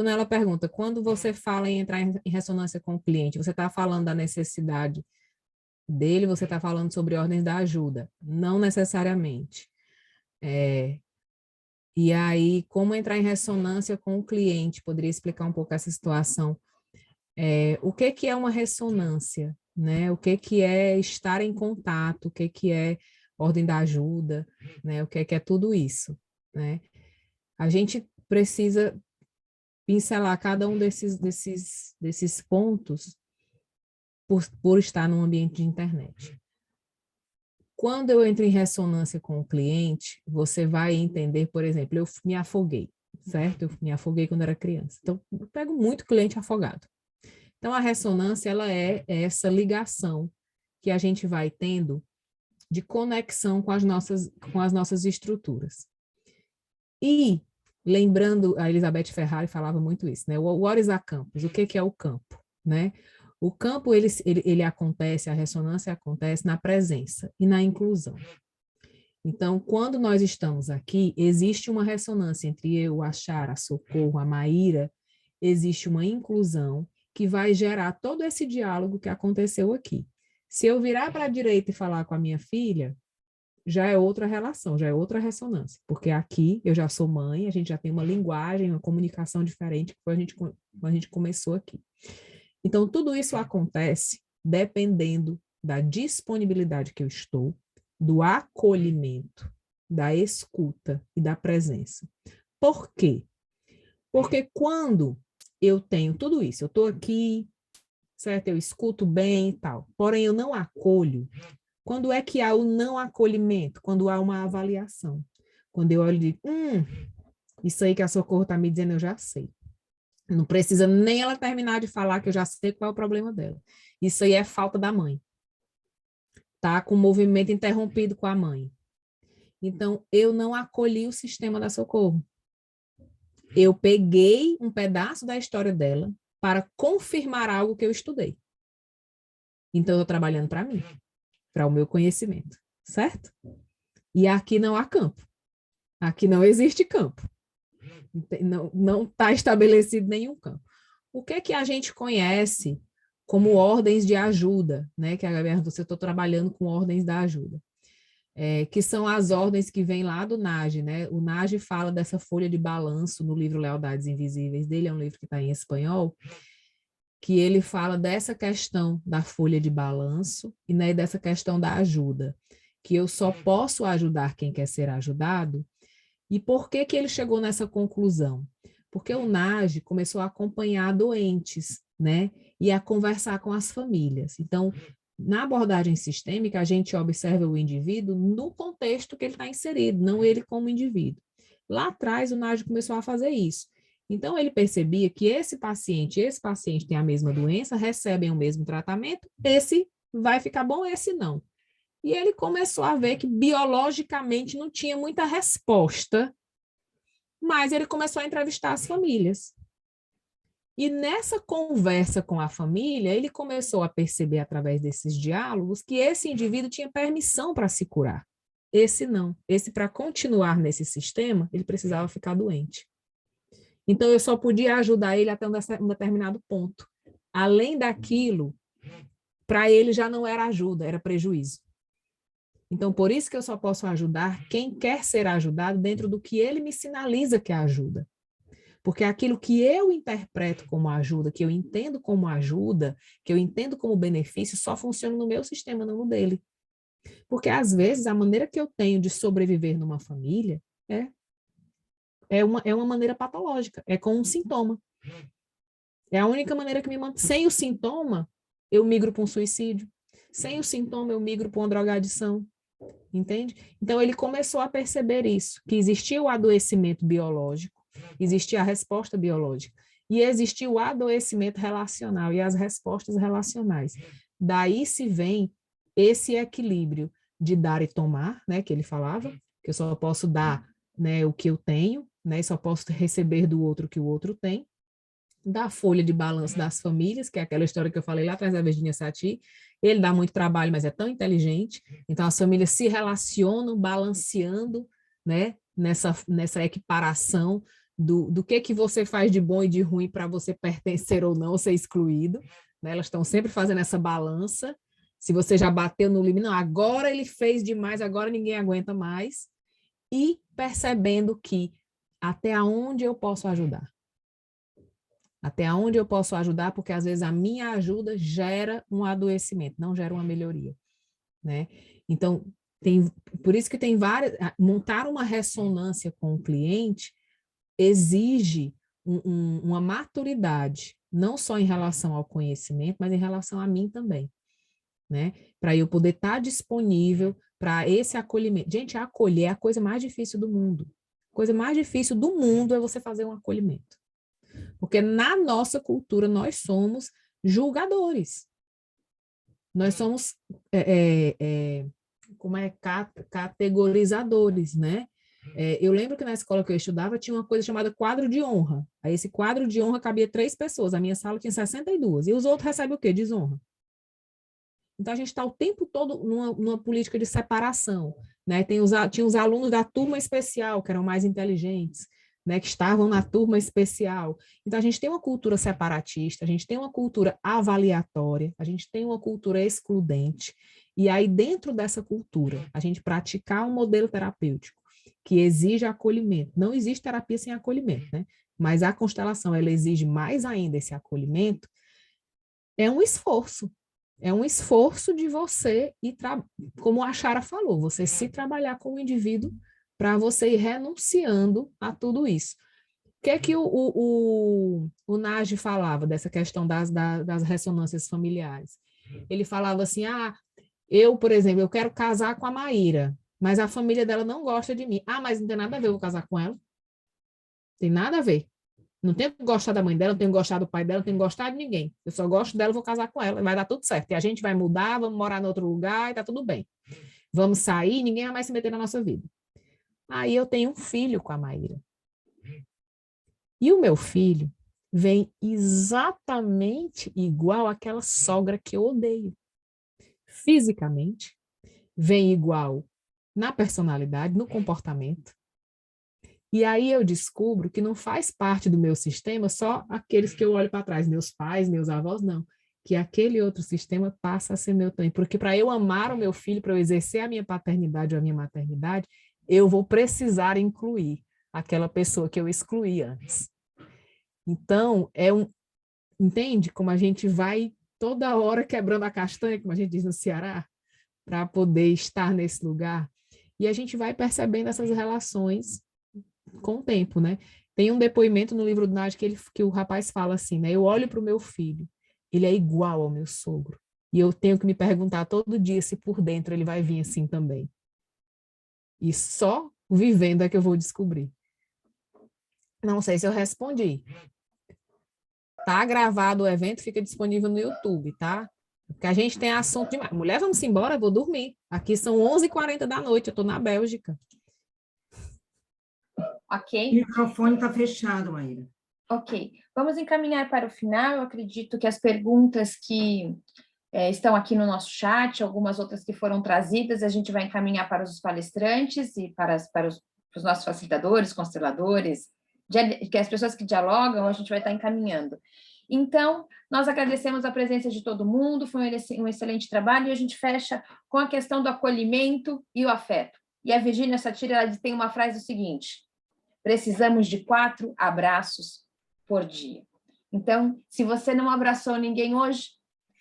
Ela pergunta, quando você fala em entrar em ressonância com o cliente, você está falando da necessidade dele, você está falando sobre ordens da ajuda? Não necessariamente. E aí, como entrar em ressonância com o cliente? Poderia explicar um pouco essa situação? O que é uma ressonância? Né? O que é estar em contato? O que é ordem da ajuda? Né? O que é tudo isso? Né? A gente precisa pincelar cada um desses pontos por estar num ambiente de internet. Quando eu entro em ressonância com o cliente, você vai entender, por exemplo, eu me afoguei, certo? Eu me afoguei quando era criança. Então, eu pego muito cliente afogado. Então, a ressonância, ela é essa ligação que a gente vai tendo de conexão com as nossas estruturas. E, lembrando, a Elizabeth Ferrari falava muito isso, né? What is a campus? O que é o campo? Né? O campo, ele acontece, a ressonância acontece na presença e na inclusão. Então, quando nós estamos aqui, existe uma ressonância entre eu, a Chara, a Socorro, a Maíra, existe uma inclusão que vai gerar todo esse diálogo que aconteceu aqui. Se eu virar para a direita e falar com a minha filha, já é outra relação, já é outra ressonância, porque aqui eu já sou mãe, a gente já tem uma linguagem, uma comunicação diferente, que foi a gente começou aqui. Então, tudo isso acontece dependendo da disponibilidade que eu estou, do acolhimento, da escuta e da presença. Por quê? Porque quando eu tenho tudo isso, eu estou aqui, certo? Eu escuto bem e tal, porém eu não acolho. Quando é que há o não acolhimento? Quando há uma avaliação. Quando eu olho e digo, isso aí que a Socorro está me dizendo, eu já sei. Não precisa nem ela terminar de falar, que eu já sei qual é o problema dela. Isso aí é falta da mãe. Tá com o movimento interrompido com a mãe. Então, eu não acolhi o sistema da Socorro. Eu peguei um pedaço da história dela para confirmar algo que eu estudei. Então, eu estou trabalhando para mim, para o meu conhecimento, certo? E aqui não há campo. Aqui não existe campo. Não está estabelecido nenhum campo. O que é que a gente conhece como ordens de ajuda, né? Que agora você está trabalhando com ordens da ajuda, que são as ordens que vêm lá do Nagy, né? O Nagy fala dessa folha de balanço no livro Lealdades Invisíveis dele, é um livro que está em espanhol, que ele fala dessa questão da folha de balanço e, né, dessa questão da ajuda, que eu só posso ajudar quem quer ser ajudado. E por que que ele chegou nessa conclusão? Porque o Nagy começou a acompanhar doentes, né? E a conversar com as famílias. Então, na abordagem sistêmica, a gente observa o indivíduo no contexto que ele está inserido, não ele como indivíduo. Lá atrás, o Nagy começou a fazer isso. Então, ele percebia que esse paciente tem a mesma doença, recebem o mesmo tratamento, esse vai ficar bom, esse não. E ele começou a ver que biologicamente não tinha muita resposta, mas ele começou a entrevistar as famílias. E nessa conversa com a família, ele começou a perceber, através desses diálogos, que esse indivíduo tinha permissão para se curar. Esse não. Esse, para continuar nesse sistema, ele precisava ficar doente. Então, eu só podia ajudar ele até um determinado ponto. Além daquilo, para ele já não era ajuda, era prejuízo. Então, por isso que eu só posso ajudar quem quer ser ajudado dentro do que ele me sinaliza que é ajuda. Porque aquilo que eu interpreto como ajuda, que eu entendo como ajuda, que eu entendo como benefício, só funciona no meu sistema, não no dele. Porque, às vezes, a maneira que eu tenho de sobreviver numa família é uma maneira patológica, é com um sintoma. É a única maneira que me mantém. Sem o sintoma, eu migro para um suicídio. Sem o sintoma, eu migro para uma drogadição. Entende? Então, ele começou a perceber isso, que existia o adoecimento biológico, existia a resposta biológica, e existia o adoecimento relacional e as respostas relacionais. Daí se vem esse equilíbrio de dar e tomar, né, que ele falava, que eu só posso dar, né, o que eu tenho, né, só posso receber do outro o que o outro tem, da folha de balanço das famílias, que é aquela história que eu falei lá atrás da Virginia Satir. Ele dá muito trabalho, mas é tão inteligente. Então, as famílias se relacionam, balanceando, né, nessa equiparação do que você faz de bom e de ruim para você pertencer ou não, ser excluído. Né? Elas estão sempre fazendo essa balança. Se você já bateu no limite, não, agora ele fez demais, agora ninguém aguenta mais. E percebendo que até onde eu posso ajudar. Até onde eu posso ajudar, porque às vezes a minha ajuda gera um adoecimento, não gera uma melhoria, né? Então, por isso que tem montar uma ressonância com o cliente exige uma maturidade, não só em relação ao conhecimento, mas em relação a mim também, né? Para eu poder estar disponível para esse acolhimento. Gente, acolher é a coisa mais difícil do mundo. A coisa mais difícil do mundo é você fazer um acolhimento. Porque na nossa cultura nós somos julgadores. Nós somos categorizadores, né? Eu lembro que na escola que eu estudava tinha uma coisa chamada quadro de honra. Aí esse quadro de honra cabia 3 pessoas. A minha sala tinha 62. E os outros recebem o quê? Desonra. Então, a gente está o tempo todo numa política de separação, né? Tinha os alunos da turma especial, que eram mais inteligentes, né, que estavam na turma especial. Então, a gente tem uma cultura separatista, a gente tem uma cultura avaliatória, a gente tem uma cultura excludente, e aí, dentro dessa cultura, a gente praticar um modelo terapêutico que exige acolhimento. Não existe terapia sem acolhimento, né? Mas a constelação, ela exige mais ainda esse acolhimento. É um esforço. É um esforço de você ir, como a Chara falou, você se trabalhar como indivíduo para você ir renunciando a tudo isso. O que é que o Nagy falava dessa questão das ressonâncias familiares? Ele falava assim, eu, por exemplo, eu quero casar com a Maíra, mas a família dela não gosta de mim. Mas não tem nada a ver eu vou casar com ela. Tem nada a ver. Não tenho que gostar da mãe dela, não tenho que gostar do pai dela, não tenho que gostar de ninguém. Eu só gosto dela, vou casar com ela, vai dar tudo certo. E a gente vai mudar, vamos morar em outro lugar e tá tudo bem. Vamos sair, ninguém vai mais se meter na nossa vida. Aí eu tenho um filho com a Maíra. E o meu filho vem exatamente igual àquela sogra que eu odeio. Fisicamente, vem igual na personalidade, no comportamento. E aí eu descubro que não faz parte do meu sistema só aqueles que eu olho para trás, meus pais, meus avós, não. Que aquele outro sistema passa a ser meu também. Porque para eu amar o meu filho, para eu exercer a minha paternidade ou a minha maternidade, eu vou precisar incluir aquela pessoa que eu excluí antes. Então, entende como a gente vai toda hora quebrando a castanha, como a gente diz no Ceará, para poder estar nesse lugar. E a gente vai percebendo essas relações com o tempo, né? Tem um depoimento no livro do Nagy que o rapaz fala assim, né? Eu olho para o meu filho, ele é igual ao meu sogro. E eu tenho que me perguntar todo dia se por dentro ele vai vir assim também. E só vivendo é que eu vou descobrir. Não sei se eu respondi. Tá gravado o evento, fica disponível no YouTube, tá? Porque a gente tem assunto demais. Mulher, vamos embora, eu vou dormir. Aqui são 11h40 da noite, eu estou na Bélgica. Ok. O microfone está fechado, Maíra. Ok. Vamos encaminhar para o final. Eu acredito que as perguntas que estão aqui no nosso chat, algumas outras que foram trazidas, a gente vai encaminhar para os palestrantes e para os nossos facilitadores, consteladores, que as pessoas que dialogam, a gente vai estar encaminhando. Então, nós agradecemos a presença de todo mundo, foi um excelente trabalho, e a gente fecha com a questão do acolhimento e o afeto. E a Virginia Satir, ela tem uma frase o seguinte: precisamos de 4 abraços por dia. Então, se você não abraçou ninguém hoje,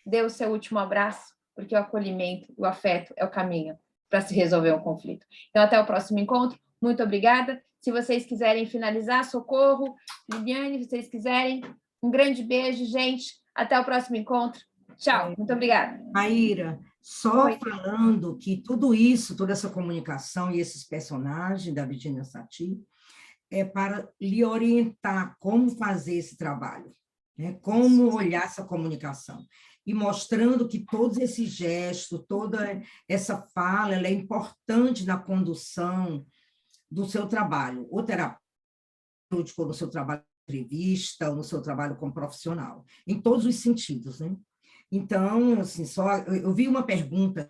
dê o seu último abraço, porque o acolhimento, o afeto é o caminho para se resolver um conflito. Então, até o próximo encontro. Muito obrigada. Se vocês quiserem finalizar, Socorro, Liliane, se vocês quiserem, um grande beijo, gente. Até o próximo encontro. Tchau. Muito obrigada. Maíra, só Oi. falando que tudo isso, toda essa comunicação e esses personagens da Virginia Satir é para lhe orientar como fazer esse trabalho, né? Como olhar essa comunicação. E mostrando que todos esses gestos, toda essa fala, ela é importante na condução do seu trabalho, ou terapêutico, ou no seu trabalho de entrevista, ou no seu trabalho como profissional, em todos os sentidos, né? Então, assim, eu vi uma pergunta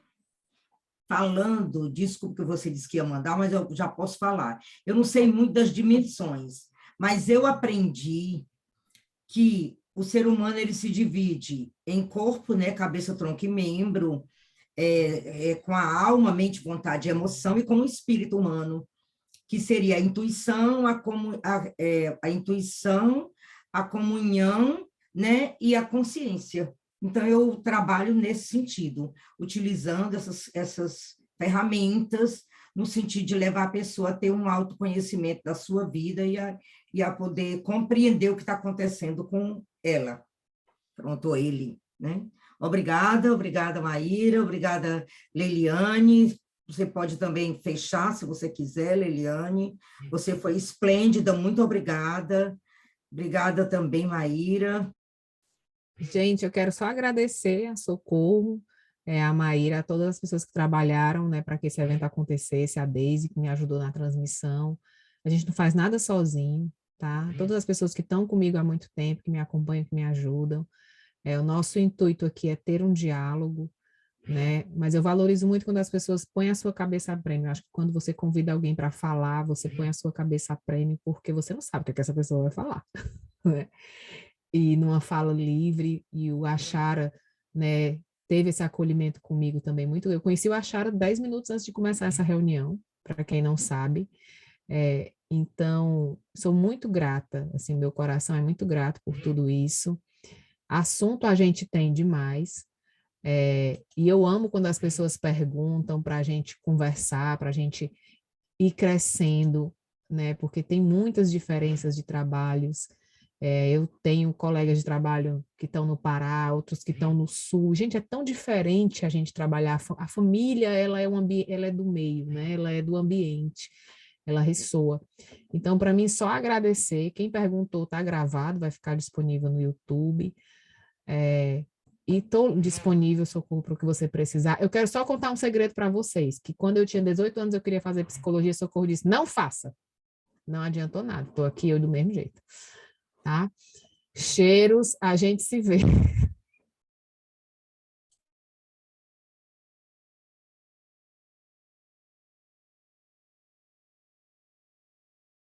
falando, desculpa que você disse que ia mandar, mas eu já posso falar. Eu não sei muito das dimensões, mas eu aprendi que o ser humano ele se divide em corpo, né, cabeça, tronco e membro, com a alma, mente, vontade e emoção, e com o espírito humano, que seria a intuição, a intuição, a comunhão, né, e a consciência. Então, eu trabalho nesse sentido, utilizando essas ferramentas no sentido de levar a pessoa a ter um autoconhecimento da sua vida e a poder compreender o que está acontecendo com ela. Pronto, ele, né? Obrigada, Maíra, obrigada, Leiliane. Você pode também fechar, se você quiser, Leiliane. Você foi esplêndida, muito obrigada. Obrigada também, Maíra. Gente, eu quero só agradecer a Socorro, a Maíra, a todas as pessoas que trabalharam, né, para que esse evento acontecesse, a Deise, que me ajudou na transmissão. A gente não faz nada sozinho, tá? Todas as pessoas que estão comigo há muito tempo, que me acompanham, que me ajudam. O nosso intuito aqui é ter um diálogo, né? Mas eu valorizo muito quando as pessoas põem a sua cabeça a prêmio. Eu acho que quando você convida alguém para falar, você põe a sua cabeça a prêmio, porque você não sabe o que é que essa pessoa vai falar, né? E numa fala livre, e o Achara, né, teve esse acolhimento comigo também muito. Eu conheci o Achara 10 minutos antes de começar essa reunião, para quem não sabe. Então, sou muito grata, assim, meu coração é muito grato por tudo isso. Assunto a gente tem demais, e eu amo quando as pessoas perguntam para a gente conversar, para a gente ir crescendo, né? Porque tem muitas diferenças de trabalhos. Eu tenho colegas de trabalho que estão no Pará, outros que estão no Sul. Gente, é tão diferente a gente trabalhar. A família, ela é do meio, né? Ela é do ambiente, ela ressoa. Então, para mim, só agradecer. Quem perguntou está gravado, vai ficar disponível no YouTube. E estou disponível, Socorro, para o que você precisar. Eu quero só contar um segredo para vocês, que quando eu tinha 18 anos, eu queria fazer psicologia, Socorro disse, não faça. Não adiantou nada, estou aqui eu do mesmo jeito. Tá? Cheiros, a gente se vê.